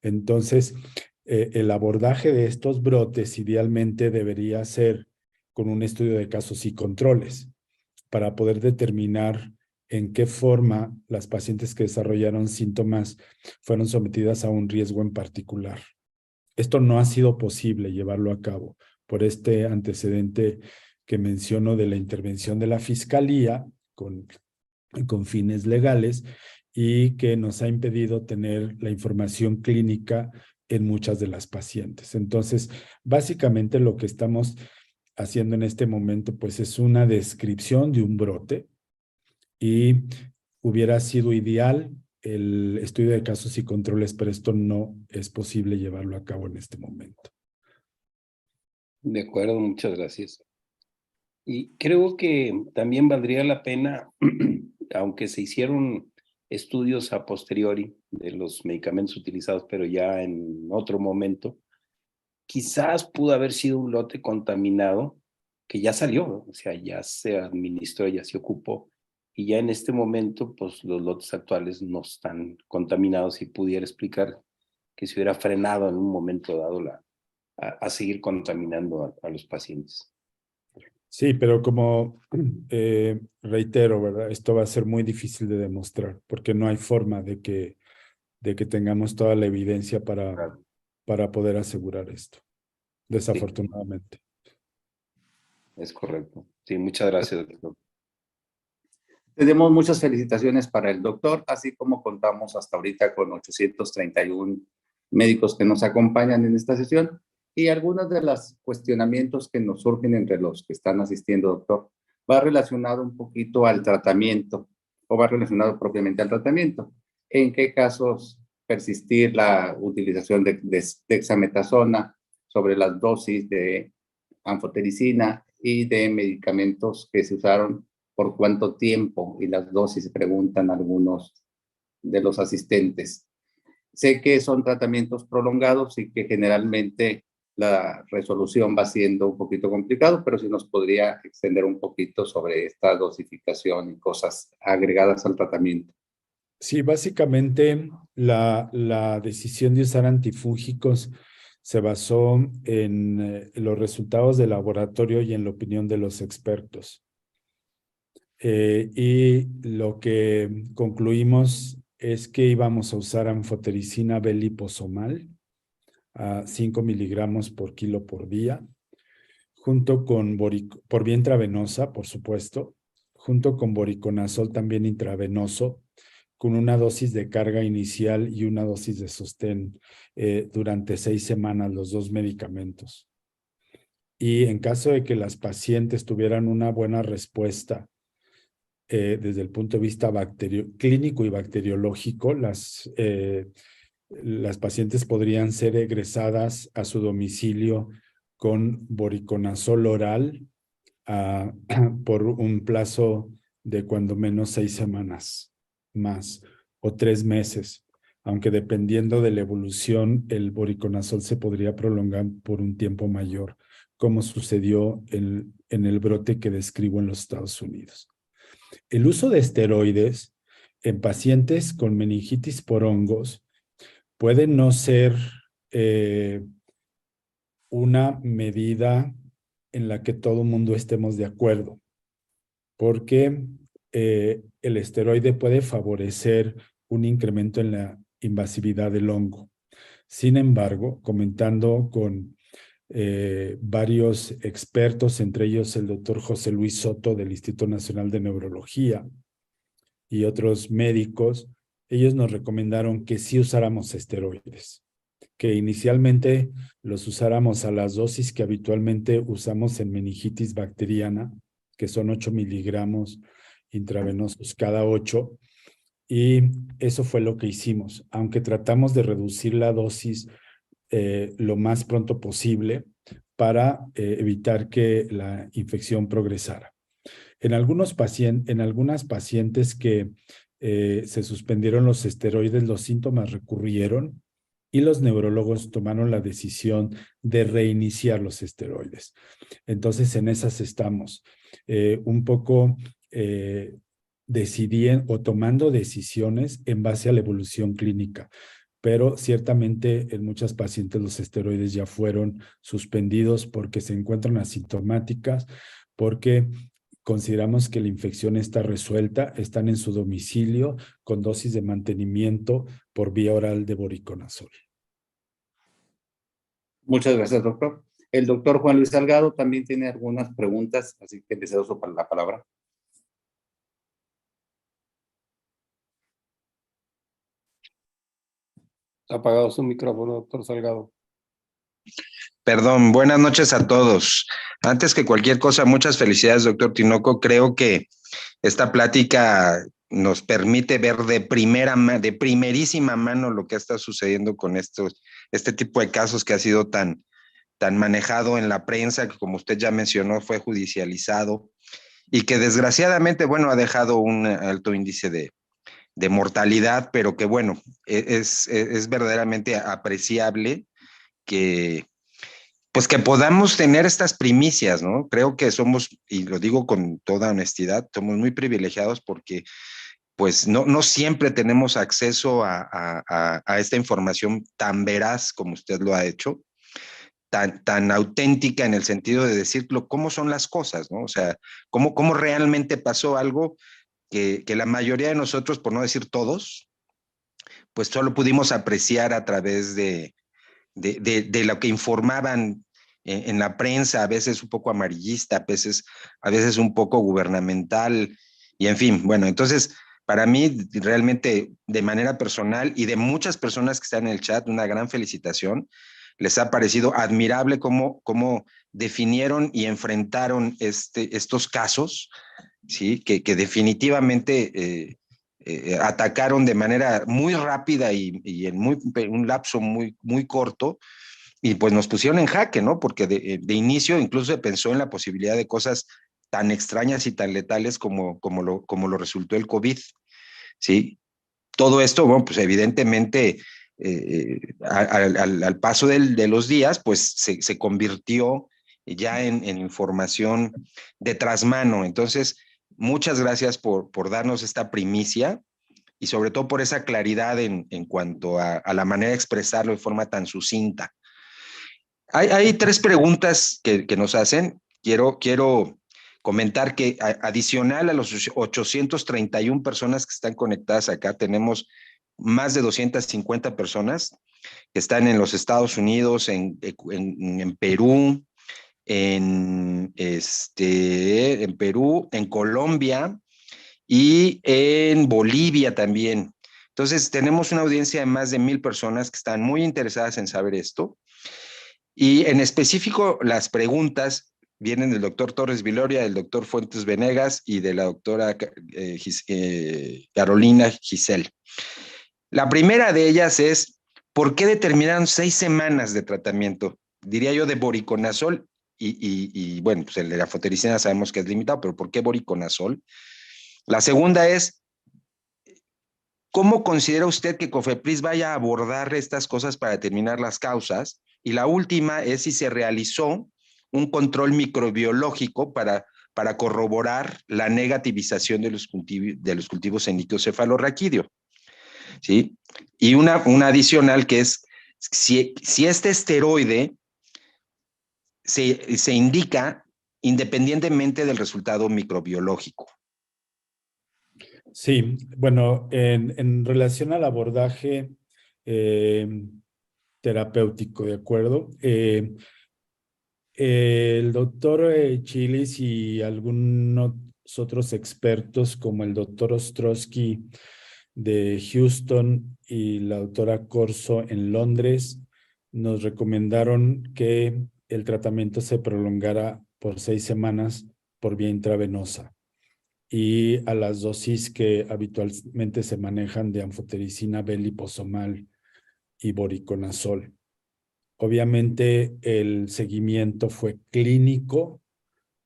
Entonces, el abordaje de estos brotes idealmente debería ser con un estudio de casos y controles para poder determinar en qué forma las pacientes que desarrollaron síntomas fueron sometidas a un riesgo en particular. Esto no ha sido posible llevarlo a cabo por este antecedente que menciono de la intervención de la Fiscalía con fines legales y que nos ha impedido tener la información clínica en muchas de las pacientes. Entonces, básicamente lo que estamos haciendo en este momento, pues es una descripción de un brote y hubiera sido ideal el estudio de casos y controles, pero esto no es posible llevarlo a cabo en este momento. De acuerdo, muchas gracias. Y creo que también valdría la pena, aunque se hicieron estudios a posteriori de los medicamentos utilizados, pero ya en otro momento, quizás pudo haber sido un lote contaminado que ya salió, o sea, ya se administró, ya se ocupó, y ya en este momento, pues los lotes actuales no están contaminados y pudiera explicar que se hubiera frenado en un momento dado a seguir contaminando a los pacientes. Sí, pero como reitero, ¿verdad? Esto va a ser muy difícil de demostrar porque no hay forma de que tengamos toda la evidencia para poder asegurar esto, desafortunadamente. Es correcto. Sí, muchas gracias, doctor. Tenemos muchas felicitaciones para el doctor, así como contamos hasta ahorita con 831 médicos que nos acompañan en esta sesión y algunos de los cuestionamientos que nos surgen entre los que están asistiendo, doctor, va relacionado un poquito al tratamiento o va relacionado propiamente al tratamiento. ¿En qué casos persistir la utilización de dexametasona sobre las dosis de anfotericina y de medicamentos que se usaron por cuánto tiempo y las dosis, preguntan algunos de los asistentes? Sé que son tratamientos prolongados y que generalmente la resolución va siendo un poquito complicado, pero si nos podría extender un poquito sobre esta dosificación y cosas agregadas al tratamiento. Sí, básicamente la decisión de usar antifúngicos se basó en los resultados del laboratorio y en la opinión de los expertos. Y lo que concluimos es que íbamos a usar anfotericina B liposomal a 5 miligramos por kilo por día, junto con por vía intravenosa, por supuesto, junto con voriconazol también intravenoso, con una dosis de carga inicial y una dosis de sostén durante 6 semanas, los dos medicamentos. Y en caso de que las pacientes tuvieran una buena respuesta desde el punto de vista clínico y bacteriológico, las pacientes podrían ser egresadas a su domicilio con voriconazol oral por un plazo de cuando menos 6 semanas más o 3 meses, aunque dependiendo de la evolución, el voriconazol se podría prolongar por un tiempo mayor, como sucedió en el brote que describo en los Estados Unidos. El uso de esteroides en pacientes con meningitis por hongos puede no ser una medida en la que todo el mundo estemos de acuerdo, porque el esteroide puede favorecer un incremento en la invasividad del hongo. Sin embargo, comentando con varios expertos, entre ellos el doctor José Luis Soto del Instituto Nacional de Neurología y otros médicos, ellos nos recomendaron que sí usáramos esteroides, que inicialmente los usáramos a las dosis que habitualmente usamos en meningitis bacteriana, que son 8 miligramos intravenosos cada 8, y eso fue lo que hicimos, aunque tratamos de reducir la dosis lo más pronto posible para evitar que la infección progresara. En algunas pacientes que se suspendieron los esteroides, los síntomas recurrieron y los neurólogos tomaron la decisión de reiniciar los esteroides. Entonces, en esas estamos, un poco decidiendo o tomando decisiones en base a la evolución clínica. Pero ciertamente en muchas pacientes los esteroides ya fueron suspendidos porque se encuentran asintomáticas, porque consideramos que la infección está resuelta, están en su domicilio con dosis de mantenimiento por vía oral de voriconazol. Muchas gracias, doctor. El doctor Juan Luis Salgado también tiene algunas preguntas, así que le cedo la palabra. Ha apagado su micrófono, doctor Salgado. Perdón, buenas noches a todos. Antes que cualquier cosa, muchas felicidades, doctor Tinoco. Creo que esta plática nos permite ver de primerísima mano lo que está sucediendo con este tipo de casos que ha sido tan manejado en la prensa, que como usted ya mencionó, fue judicializado y que desgraciadamente, bueno, ha dejado un alto índice de mortalidad, pero que bueno, es verdaderamente apreciable que pues que podamos tener estas primicias, ¿no? Creo que somos, y lo digo con toda honestidad, somos muy privilegiados porque pues no siempre tenemos acceso a esta información tan veraz como usted lo ha hecho, tan auténtica en el sentido de decirlo, cómo son las cosas, ¿no? O sea, cómo realmente pasó algo que la mayoría de nosotros, por no decir todos, pues solo pudimos apreciar a través de lo que informaban en la prensa, a veces un poco amarillista, a veces un poco gubernamental, y en fin, bueno, entonces, para mí, realmente, de manera personal y de muchas personas que están en el chat, una gran felicitación. Les ha parecido admirable cómo definieron y enfrentaron estos casos, ¿sí? Que definitivamente atacaron de manera muy rápida y en un lapso muy corto, y pues nos pusieron en jaque, ¿no? Porque de inicio incluso se pensó en la posibilidad de cosas tan extrañas y tan letales como lo resultó el COVID, ¿sí? Todo esto, bueno, pues evidentemente al paso de los días, pues se convirtió ya en información de trasmano. Entonces, muchas gracias por darnos esta primicia y sobre todo por esa claridad en cuanto a la manera de expresarlo de forma tan sucinta. Hay tres preguntas que nos hacen. Quiero comentar que adicional a los 831 personas que están conectadas acá, tenemos más de 250 personas que están en los Estados Unidos, en Perú, en Perú, en Colombia y en Bolivia también. Entonces, tenemos una audiencia de más de 1,000 personas que están muy interesadas en saber esto. Y en específico, las preguntas vienen del doctor Torres Viloria, del doctor Fuentes Venegas y de la doctora Carolina Giselle. La primera de ellas es, ¿por qué determinaron 6 semanas de tratamiento? Diría yo de voriconazol y bueno, pues el de la afotericina sabemos que es limitado, pero ¿por qué voriconazol? La segunda es, ¿cómo considera usted que COFEPRIS vaya a abordar estas cosas para determinar las causas? Y la última es si se realizó un control microbiológico para corroborar la negativización de los cultivos en líquido cefalorraquídeo, ¿sí? Y una adicional que es, si este esteroide se indica independientemente del resultado microbiológico. Sí, bueno, en relación al abordaje terapéutico, ¿de acuerdo? El doctor Chilis y algunos otros expertos, como el doctor Ostrowski de Houston y la doctora Corso en Londres, nos recomendaron que el tratamiento se prolongara por 6 semanas por vía intravenosa y a las dosis que habitualmente se manejan de anfotericina, liposomal y voriconazol. Obviamente el seguimiento fue clínico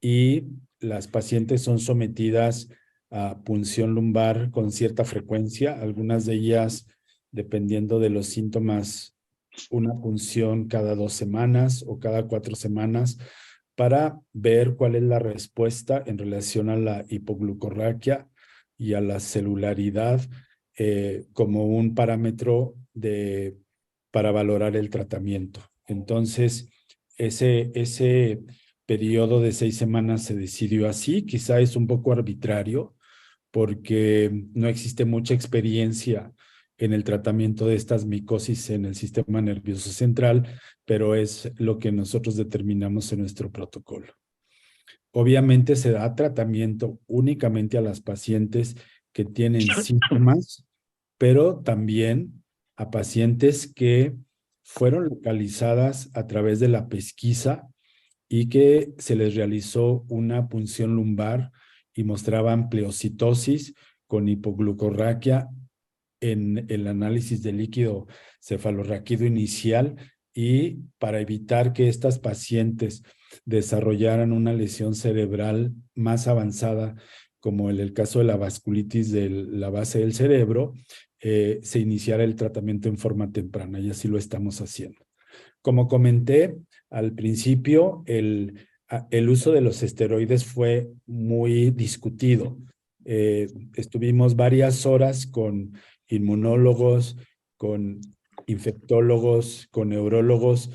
y las pacientes son sometidas a punción lumbar con cierta frecuencia, algunas de ellas, dependiendo de los síntomas, una punción cada 2 semanas o cada 4 semanas, para ver cuál es la respuesta en relación a la hipoglucorraquia y a la celularidad como un parámetro para valorar el tratamiento. Entonces, ese periodo de 6 semanas se decidió así. Quizá es un poco arbitrario porque no existe mucha experiencia en el tratamiento de estas micosis en el sistema nervioso central, pero es lo que nosotros determinamos en nuestro protocolo. Obviamente se da tratamiento únicamente a las pacientes que tienen síntomas, pero también a pacientes que fueron localizadas a través de la pesquisa y que se les realizó una punción lumbar y mostraban pleocitosis con hipoglucorraquia en el análisis de líquido cefalorraquídeo inicial, y para evitar que estas pacientes desarrollaran una lesión cerebral más avanzada, como en el caso de la vasculitis de la base del cerebro, se iniciara el tratamiento en forma temprana, y así lo estamos haciendo. Como comenté al principio, el uso de los esteroides fue muy discutido. Estuvimos varias horas con inmunólogos, con infectólogos, con neurólogos,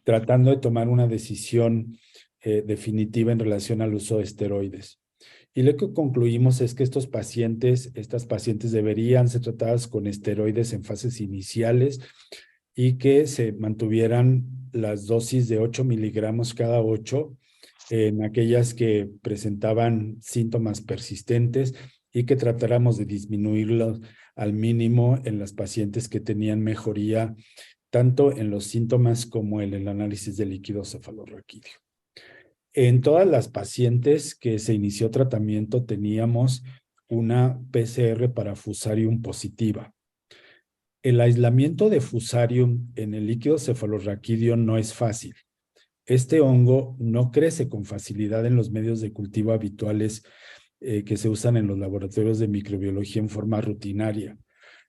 tratando de tomar una decisión definitiva en relación al uso de esteroides. Y lo que concluimos es que estas pacientes deberían ser tratadas con esteroides en fases iniciales y que se mantuvieran las dosis de 8 miligramos cada 8 en aquellas que presentaban síntomas persistentes, y que tratáramos de disminuirlos al mínimo en las pacientes que tenían mejoría tanto en los síntomas como en el análisis de líquido cefalorraquídeo. En todas las pacientes que se inició tratamiento teníamos una PCR para Fusarium positiva. El aislamiento de Fusarium en el líquido cefalorraquídeo no es fácil. Este hongo no crece con facilidad en los medios de cultivo habituales que se usan en los laboratorios de microbiología en forma rutinaria,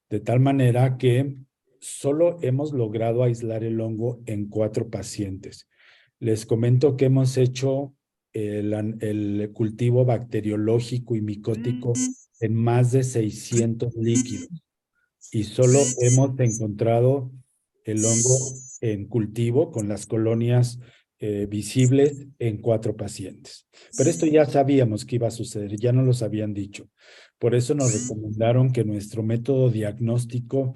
de tal manera que solo hemos logrado aislar el hongo en 4 pacientes. Les comento que hemos hecho el cultivo bacteriológico y micótico en más de 600 líquidos, y solo hemos encontrado el hongo en cultivo con las colonias visibles en 4 pacientes. Pero esto ya sabíamos que iba a suceder, ya nos los habían dicho. Por eso nos recomendaron que nuestro método diagnóstico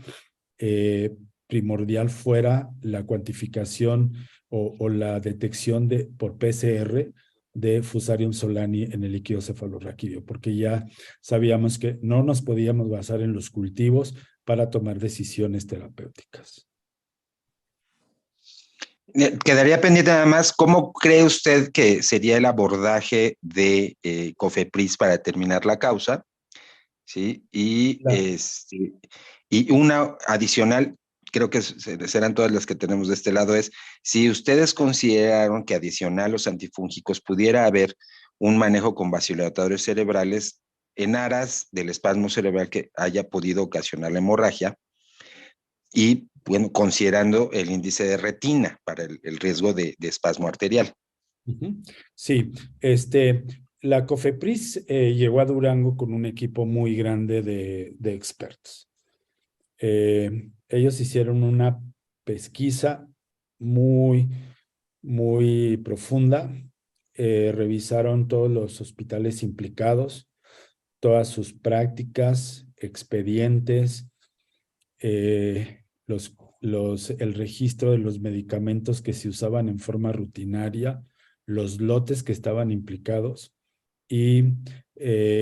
primordial fuera la cuantificación o la detección por PCR de Fusarium solani en el líquido cefalorraquídeo, porque ya sabíamos que no nos podíamos basar en los cultivos para tomar decisiones terapéuticas. Quedaría pendiente nada más, ¿cómo cree usted que sería el abordaje de COFEPRIS para determinar la causa? ¿Sí? Y, Claro. Y una adicional, creo que serán todas las que tenemos de este lado, es si ustedes consideraron que adicional a los antifúngicos pudiera haber un manejo con vasodilatadores cerebrales en aras del espasmo cerebral que haya podido ocasionar la hemorragia, y bueno, considerando el índice de retina para el riesgo de espasmo arterial. Sí, la COFEPRIS llegó a Durango con un equipo muy grande de expertos. Ellos hicieron una pesquisa muy, muy profunda, revisaron todos los hospitales implicados, todas sus prácticas, expedientes, el registro de los medicamentos que se usaban en forma rutinaria, los lotes que estaban implicados, y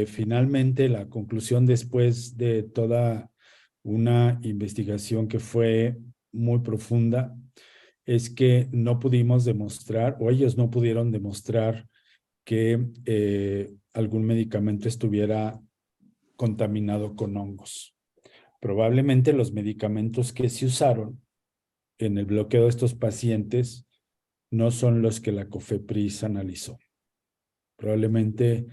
finalmente la conclusión, después de toda una investigación que fue muy profunda, es que no pudimos demostrar, o ellos no pudieron demostrar, que algún medicamento estuviera contaminado con hongos. Probablemente los medicamentos que se usaron en el bloqueo de estos pacientes no son los que la COFEPRIS analizó. Probablemente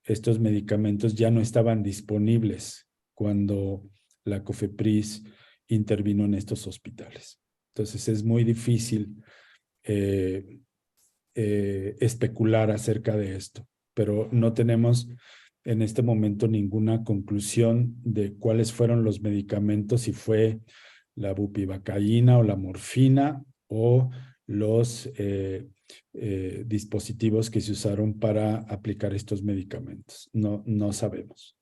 estos medicamentos ya no estaban disponibles cuando la COFEPRIS intervino en estos hospitales. Entonces es muy difícil especular acerca de esto, pero no tenemos en este momento ninguna conclusión de cuáles fueron los medicamentos, si fue la bupivacaína o la morfina o los dispositivos que se usaron para aplicar estos medicamentos. No sabemos.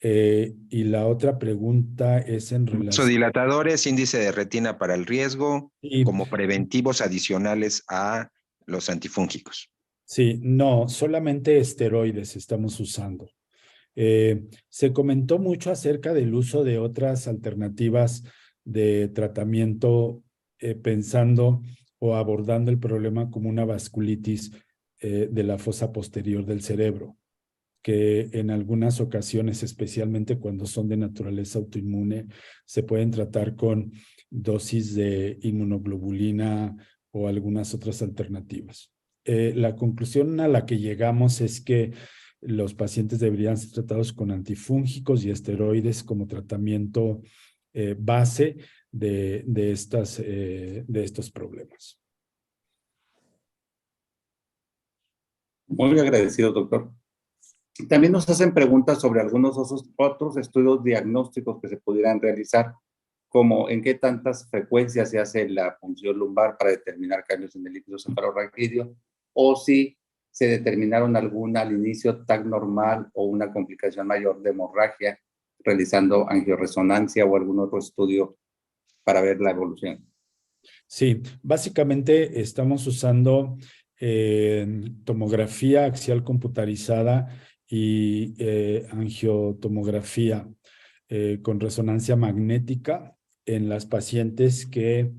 Y la otra pregunta es en relación... Vasodilatadores, índice de retina para el riesgo, y, como preventivos adicionales a los antifúngicos. Sí, no, solamente esteroides estamos usando. Se comentó mucho acerca del uso de otras alternativas de tratamiento, pensando o abordando el problema como una vasculitis de la fosa posterior del cerebro, que en algunas ocasiones, especialmente cuando son de naturaleza autoinmune, se pueden tratar con dosis de inmunoglobulina o algunas otras alternativas. La conclusión a la que llegamos es que los pacientes deberían ser tratados con antifúngicos y esteroides como tratamiento base de estos problemas. Muy agradecido, doctor. También nos hacen preguntas sobre algunos otros estudios diagnósticos que se pudieran realizar, como en qué tantas frecuencias se hace la punción lumbar para determinar cambios en el líquido cefalorraquídeo, o si se determinaron alguna al inicio TAC normal o una complicación mayor de hemorragia, realizando angioresonancia o algún otro estudio para ver la evolución. Sí, básicamente estamos usando tomografía axial computarizada y angiotomografía con resonancia magnética en las pacientes que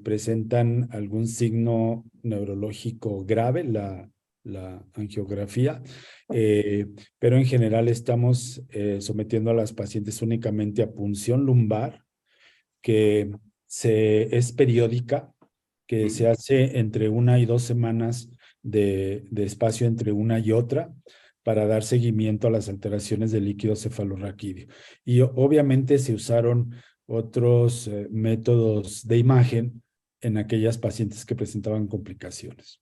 presentan algún signo neurológico grave, la angiografía, pero en general estamos sometiendo a las pacientes únicamente a punción lumbar, que es periódica, que se hace entre 1 y 2 semanas de espacio entre una y otra, para dar seguimiento a las alteraciones del líquido cefalorraquídeo. Y obviamente se usaron otros métodos de imagen en aquellas pacientes que presentaban complicaciones.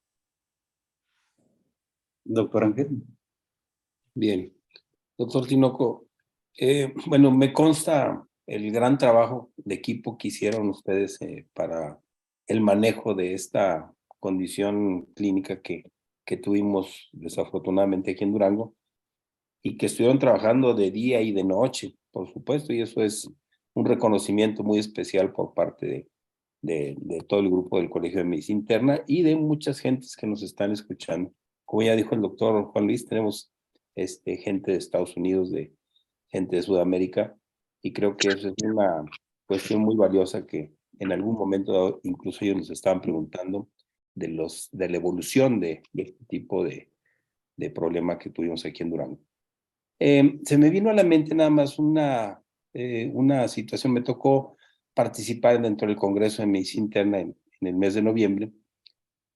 Doctor Ángel. Bien. Doctor Tinoco, bueno, me consta el gran trabajo de equipo que hicieron ustedes para el manejo de esta condición clínica que tuvimos desafortunadamente aquí en Durango, y que estuvieron trabajando de día y de noche, por supuesto, y eso es un reconocimiento muy especial por parte de todo el grupo del Colegio de Medicina Interna y de muchas gentes que nos están escuchando. Como ya dijo el doctor Juan Luis, tenemos gente de Estados Unidos, de gente de Sudamérica, y creo que eso es una cuestión muy valiosa que en algún momento dado, incluso ellos nos estaban preguntando de la evolución de este tipo de problema que tuvimos aquí en Durango. Se me vino a la mente nada más una situación. Me tocó participar dentro del Congreso de Medicina Interna en el mes de noviembre,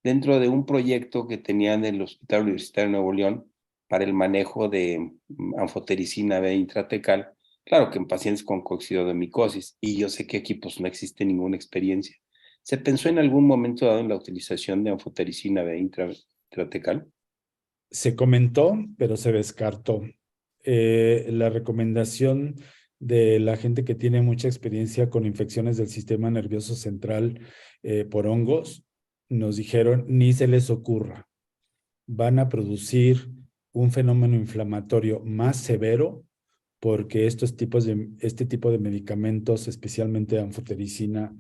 dentro de un proyecto que tenían en el Hospital Universitario de Nuevo León para el manejo de anfotericina B intratecal, claro que en pacientes con cóxido de micosis, y yo sé que aquí pues no existe ninguna experiencia. ¿Se pensó en algún momento dado en la utilización de anfotericina B intratecal? Se comentó, pero se descartó. La recomendación de la gente que tiene mucha experiencia con infecciones del sistema nervioso central por hongos, nos dijeron, ni se les ocurra. Van a producir un fenómeno inflamatorio más severo, porque este tipo de medicamentos, especialmente anfotericina,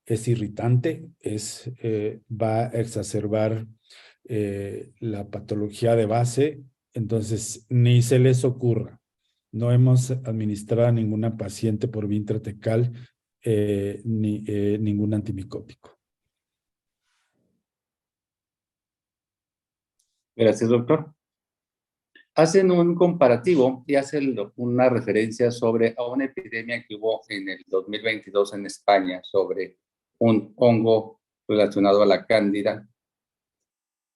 es irritante, va a exacerbar la patología de base. Entonces ni se les ocurra. No hemos administrado a ninguna paciente por vía intratecal ni ningún antimicótico. Gracias, doctor. Hacen un comparativo y hacen una referencia sobre a una epidemia que hubo en el 2022 en España sobre un hongo relacionado a la cándida,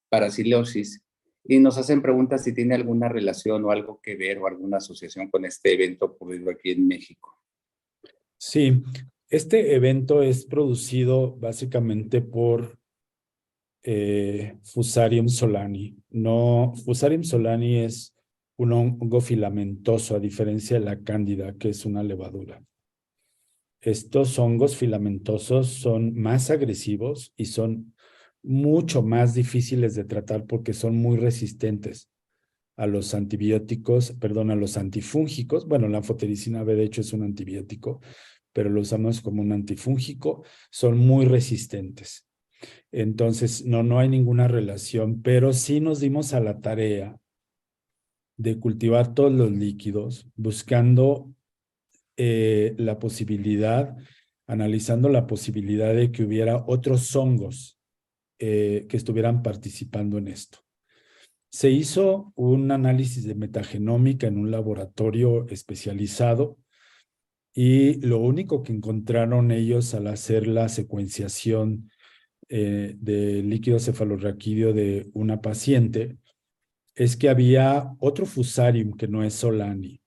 parasilosis, y nos hacen preguntas si tiene alguna relación o algo que ver o alguna asociación con este evento ocurrido aquí en México. Sí, este evento es producido básicamente por Fusarium solani. No, Fusarium solani es un hongo filamentoso, a diferencia de la cándida, que es una levadura. Estos hongos filamentosos son más agresivos y son mucho más difíciles de tratar porque son muy resistentes a los antibióticos, perdón, a los antifúngicos. Bueno, la anfotericina B de hecho es un antibiótico, pero lo usamos como un antifúngico. Son muy resistentes. Entonces, no hay ninguna relación, pero sí nos dimos a la tarea de cultivar todos los líquidos, buscando la posibilidad, analizando la posibilidad de que hubiera otros hongos que estuvieran participando en esto. Se hizo un análisis de metagenómica en un laboratorio especializado y lo único que encontraron ellos al hacer la secuenciación del líquido cefalorraquídeo de una paciente es que había otro fusarium que no es solani.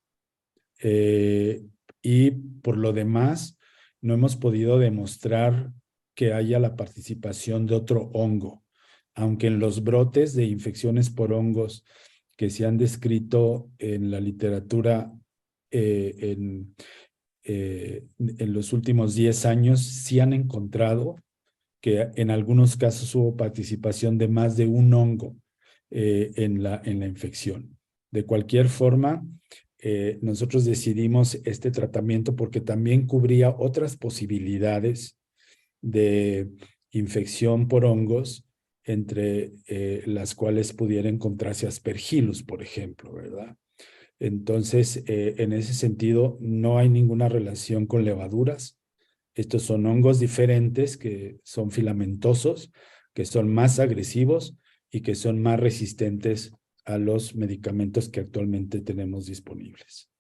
Y por lo demás, no hemos podido demostrar que haya la participación de otro hongo, aunque en los brotes de infecciones por hongos que se han descrito en la literatura en los últimos 10 años, sí han encontrado que en algunos casos hubo participación de más de un hongo en la infección. De cualquier forma, nosotros decidimos este tratamiento porque también cubría otras posibilidades de infección por hongos, entre las cuales pudiera encontrarse Aspergillus, por ejemplo, ¿verdad? Entonces, en ese sentido, no hay ninguna relación con levaduras. Estos son hongos diferentes que son filamentosos, que son más agresivos y que son más resistentes a los medicamentos que actualmente tenemos disponibles.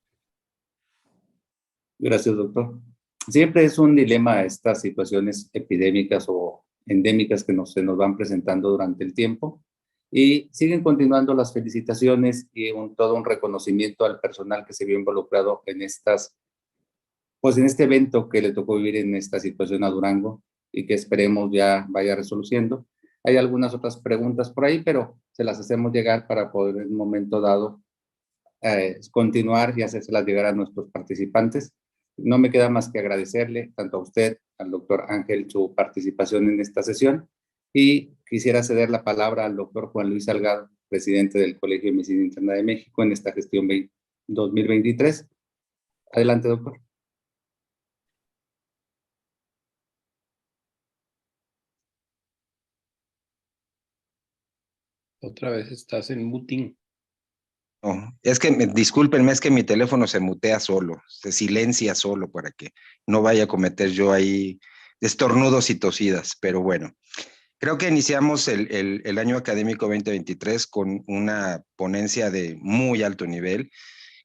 Gracias, doctor. Siempre es un dilema estas situaciones epidémicas o endémicas que se nos van presentando durante el tiempo, y siguen continuando las felicitaciones y todo un reconocimiento al personal que se vio involucrado en en este evento que le tocó vivir en esta situación a Durango y que esperemos ya vaya resolviendo. Hay algunas otras preguntas por ahí, pero se las hacemos llegar para poder en un momento dado continuar y hacérselas llegar a nuestros participantes. No me queda más que agradecerle tanto a usted, al doctor Ángel, su participación en esta sesión, y quisiera ceder la palabra al doctor Juan Luis Salgado, presidente del Colegio de Medicina Interna de México en esta gestión 2023. Adelante, doctor. Otra vez estás en muting. No, es que, discúlpenme, es que mi teléfono se mutea solo, se silencia solo para que no vaya a cometer yo ahí estornudos y tosidas, pero bueno. Creo que iniciamos el año académico 2023 con una ponencia de muy alto nivel.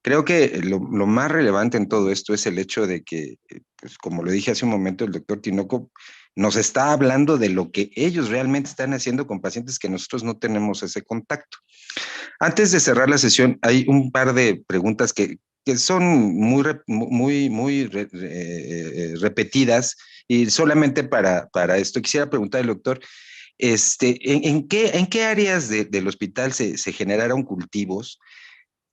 Creo que lo más relevante en todo esto es el hecho de que, pues, como lo dije hace un momento, el doctor Tinoco nos está hablando de lo que ellos realmente están haciendo con pacientes que nosotros no tenemos ese contacto. Antes de cerrar la sesión, hay un par de preguntas que son muy repetidas, y solamente para esto quisiera preguntar al doctor, ¿en qué áreas del hospital se generaron cultivos?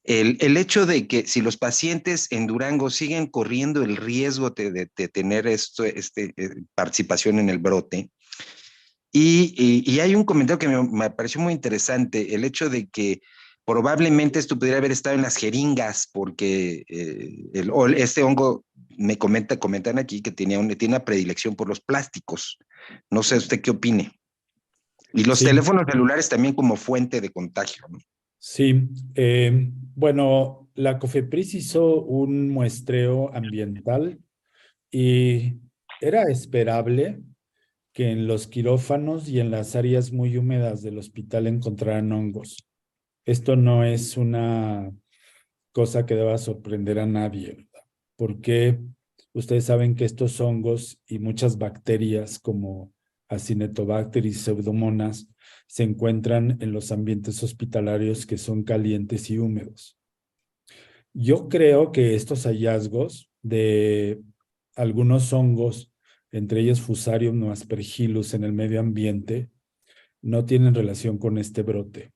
El hecho de que si los pacientes en Durango siguen corriendo el riesgo de tener participación en el brote. Y hay un comentario que me pareció muy interesante, el hecho de que probablemente esto pudiera haber estado en las jeringas, porque este hongo, comentan aquí que tiene una predilección por los plásticos. No sé usted qué opine. Y los Sí. teléfonos celulares también como fuente de contagio, ¿no? Sí, bueno, la COFEPRIS hizo un muestreo ambiental y era esperable que en los quirófanos y en las áreas muy húmedas del hospital encontraran hongos. Esto no es una cosa que deba sorprender a nadie, ¿verdad? Porque ustedes saben que estos hongos y muchas bacterias como Acinetobacter y Pseudomonas, se encuentran en los ambientes hospitalarios que son calientes y húmedos. Yo creo que estos hallazgos de algunos hongos, entre ellos Fusarium o Aspergillus en el medio ambiente, no tienen relación con este brote.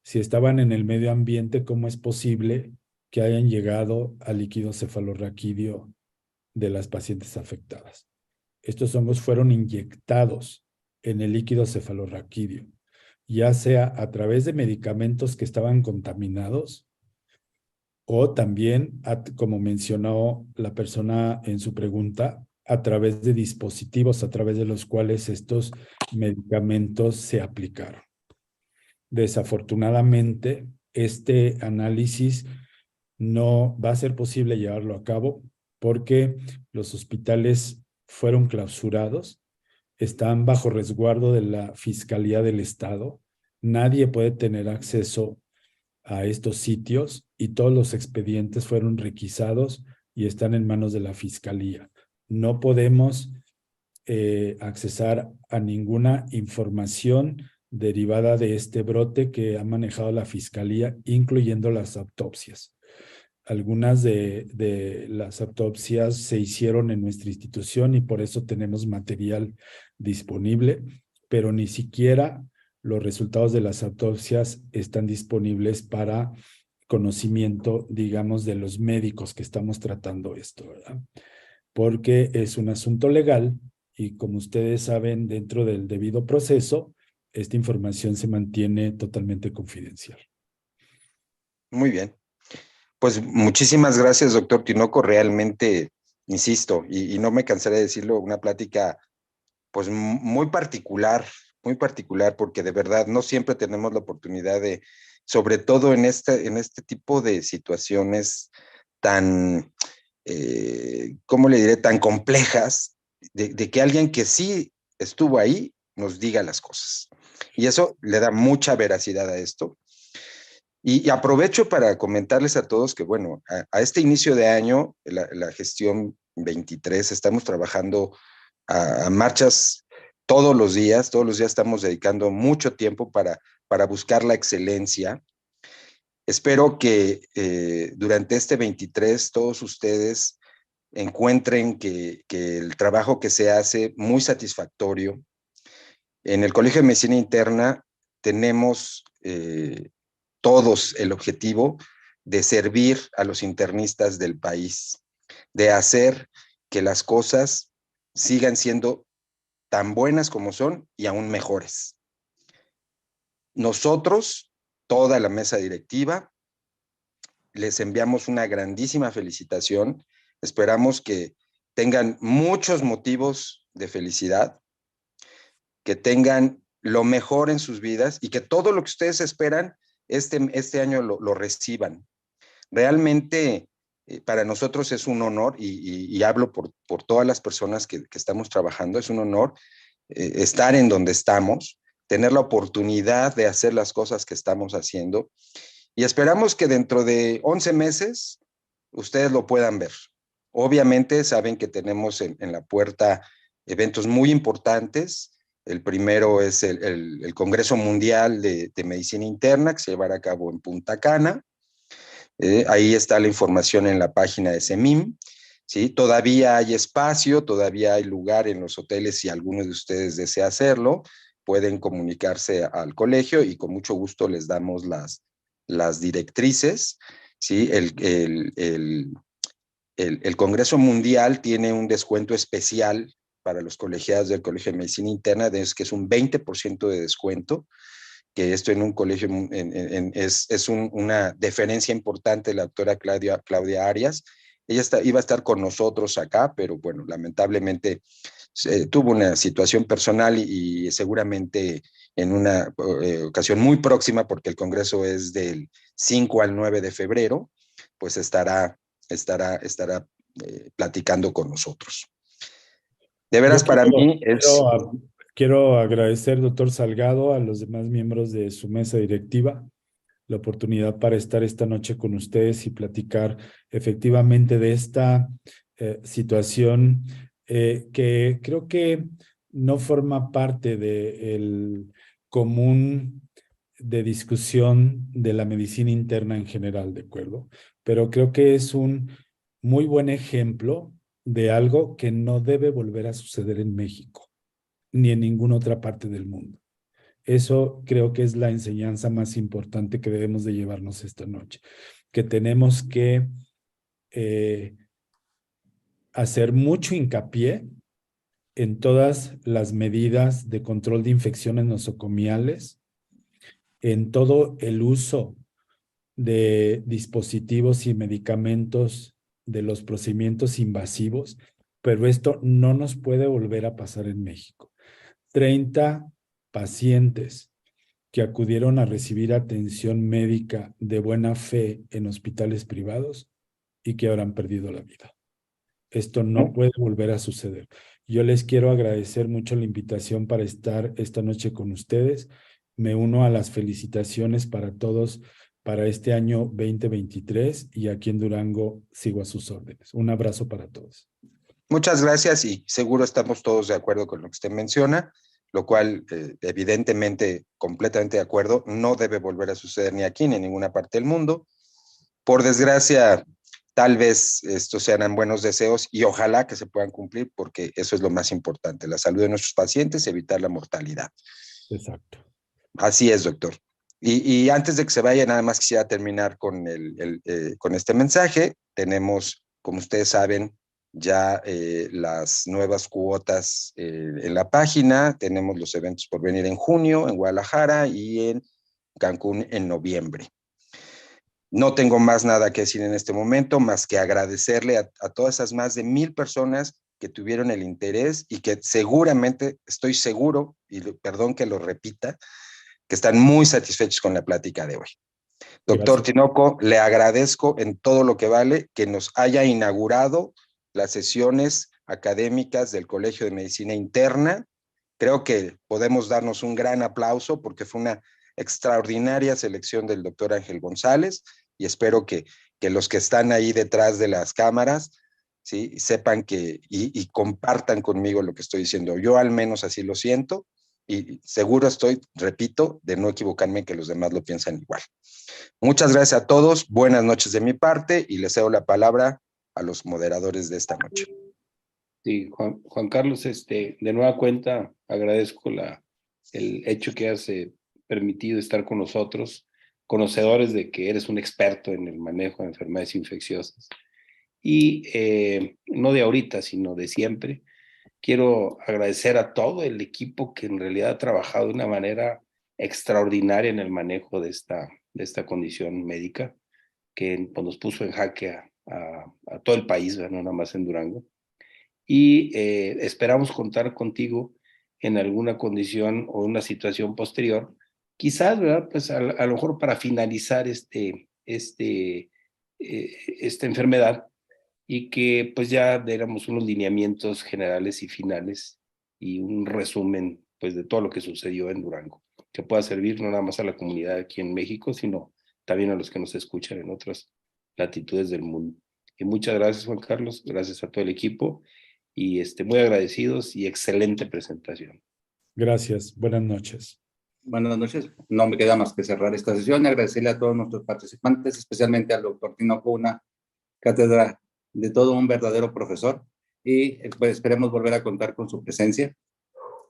Si estaban en el medio ambiente, ¿cómo es posible que hayan llegado al líquido cefalorraquídeo de las pacientes afectadas? Estos hongos fueron inyectados en el líquido cefalorraquídeo, ya sea a través de medicamentos que estaban contaminados o también, como mencionó la persona en su pregunta, a través de dispositivos a través de los cuales estos medicamentos se aplicaron. Desafortunadamente, este análisis no va a ser posible llevarlo a cabo porque los hospitales fueron clausurados, están bajo resguardo de la Fiscalía del Estado. Nadie puede tener acceso a estos sitios y todos los expedientes fueron requisados y están en manos de la Fiscalía. No podemos accesar a ninguna información derivada de este brote que ha manejado la Fiscalía, incluyendo las autopsias. Algunas de las autopsias se hicieron en nuestra institución y por eso tenemos material disponible, pero ni siquiera los resultados de las autopsias están disponibles para conocimiento, digamos, de los médicos que estamos tratando esto, ¿verdad? Porque es un asunto legal y como ustedes saben, dentro del debido proceso, esta información se mantiene totalmente confidencial. Muy bien. Pues muchísimas gracias, doctor Tinoco. Realmente, insisto, y no me cansaré de decirlo, una plática pues muy particular, porque de verdad no siempre tenemos la oportunidad de, sobre todo en este tipo de situaciones tan, ¿cómo le diré?, tan complejas, de que alguien que sí estuvo ahí nos diga las cosas. Y eso le da mucha veracidad a esto. Y aprovecho para comentarles a todos que, bueno, a este inicio de año, la gestión 23, estamos trabajando a marchas todos los días estamos dedicando mucho tiempo para buscar la excelencia. Espero que durante este 23 todos ustedes encuentren que el trabajo que se hace muy satisfactorio. En el Colegio de Medicina Interna tenemos todos el objetivo de servir a los internistas del país, de hacer que las cosas sigan siendo tan buenas como son y aún mejores. Nosotros, toda la mesa directiva, les enviamos una grandísima felicitación. Esperamos que tengan muchos motivos de felicidad, que tengan lo mejor en sus vidas y que todo lo que ustedes esperan este año lo reciban. Realmente para nosotros es un honor y hablo por todas las personas que estamos trabajando, es un honor estar en donde estamos, tener la oportunidad de hacer las cosas que estamos haciendo y esperamos que dentro de 11 meses ustedes lo puedan ver. Obviamente saben que tenemos en la puerta eventos muy importantes. El primero es el Congreso Mundial de Medicina Interna que se llevará a cabo en Punta Cana. Ahí está la información en la página de CEMIM. ¿Sí? Todavía hay espacio, todavía hay lugar en los hoteles si alguno de ustedes desea hacerlo. Pueden comunicarse al colegio y con mucho gusto les damos las directrices. ¿Sí? El Congreso Mundial tiene un descuento especial para los colegiados del Colegio de Medicina Interna, que es un 20% de descuento, que esto en un colegio es una deferencia importante de la doctora Claudia Arias. Ella iba a estar con nosotros acá, pero bueno, lamentablemente tuvo una situación personal y seguramente en una ocasión muy próxima, porque el congreso es del 5 al 9 de febrero, pues estará platicando con nosotros. De veras, para mí es... Quiero agradecer, doctor Salgado, a los demás miembros de su mesa directiva, la oportunidad para estar esta noche con ustedes y platicar efectivamente de esta situación que creo que no forma parte del común de discusión de la medicina interna en general, ¿de acuerdo? Pero creo que es un muy buen ejemplo de algo que no debe volver a suceder en México, ni en ninguna otra parte del mundo. Eso creo que es la enseñanza más importante que debemos de llevarnos esta noche, que tenemos que hacer mucho hincapié en todas las medidas de control de infecciones nosocomiales, en todo el uso de dispositivos y medicamentos de los procedimientos invasivos, pero esto no nos puede volver a pasar en México. 30 pacientes que acudieron a recibir atención médica de buena fe en hospitales privados y que ahora han perdido la vida. Esto no puede volver a suceder. Yo les quiero agradecer mucho la invitación para estar esta noche con ustedes. Me uno a las felicitaciones para todos para este año 2023 y aquí en Durango sigo a sus órdenes. Un abrazo para todos. Muchas gracias y seguro estamos todos de acuerdo con lo que usted menciona, lo cual evidentemente completamente de acuerdo, no debe volver a suceder ni aquí ni en ninguna parte del mundo. Por desgracia, tal vez estos sean buenos deseos y ojalá que se puedan cumplir porque eso es lo más importante, la salud de nuestros pacientes y evitar la mortalidad. Exacto. Así es, doctor. Y antes de que se vaya, nada más quisiera terminar con, con este mensaje. Tenemos, como ustedes saben, ya las nuevas cuotas en la página. Tenemos los eventos por venir en junio en Guadalajara y en Cancún en noviembre. No tengo más nada que decir en este momento, más que agradecerle a todas esas más de 1,000 personas que tuvieron el interés y que seguramente, estoy seguro, y perdón que lo repita, que están muy satisfechos con la plática de hoy. Doctor Tinoco, le agradezco en todo lo que vale que nos haya inaugurado las sesiones académicas del Colegio de Medicina Interna. Creo que podemos darnos un gran aplauso porque fue una extraordinaria selección del doctor Ángel González y espero que los que están ahí detrás de las cámaras, ¿sí?, sepan que y compartan conmigo lo que estoy diciendo. Yo al menos así lo siento y seguro estoy, repito, de no equivocarme que los demás lo piensan igual. Muchas gracias a todos, buenas noches de mi parte y les cedo la palabra a los moderadores de esta noche. Sí, Juan Carlos, de nueva cuenta agradezco el hecho que has permitido estar con nosotros, conocedores de que eres un experto en el manejo de enfermedades infecciosas. Y no de ahorita, sino de siempre. Quiero agradecer a todo el equipo que en realidad ha trabajado de una manera extraordinaria en el manejo de esta condición médica, que pues, nos puso en jaque a todo el país, no nada más en Durango. Y esperamos contar contigo en alguna condición o una situación posterior, quizás, ¿verdad? Pues a lo mejor para finalizar esta enfermedad y que pues ya diéramos unos lineamientos generales y finales y un resumen pues de todo lo que sucedió en Durango, que pueda servir no nada más a la comunidad aquí en México, sino también a los que nos escuchan en otras latitudes del mundo. Y muchas gracias, Juan Carlos, gracias a todo el equipo y muy agradecidos y excelente presentación. Gracias, buenas noches. Buenas noches. No me queda más que cerrar esta sesión y agradecerle a todos nuestros participantes, especialmente al doctor Tinoco, una cátedra de todo un verdadero profesor, y pues esperemos volver a contar con su presencia.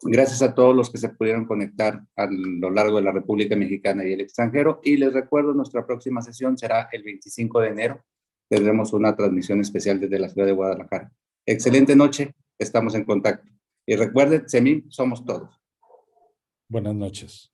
Gracias a todos los que se pudieron conectar a lo largo de la República Mexicana y el extranjero, y les recuerdo, nuestra próxima sesión será el 25 de enero. Tendremos una transmisión especial desde la ciudad de Guadalajara. Excelente noche, estamos en contacto. Y recuerden, CEMIM somos todos. Buenas noches.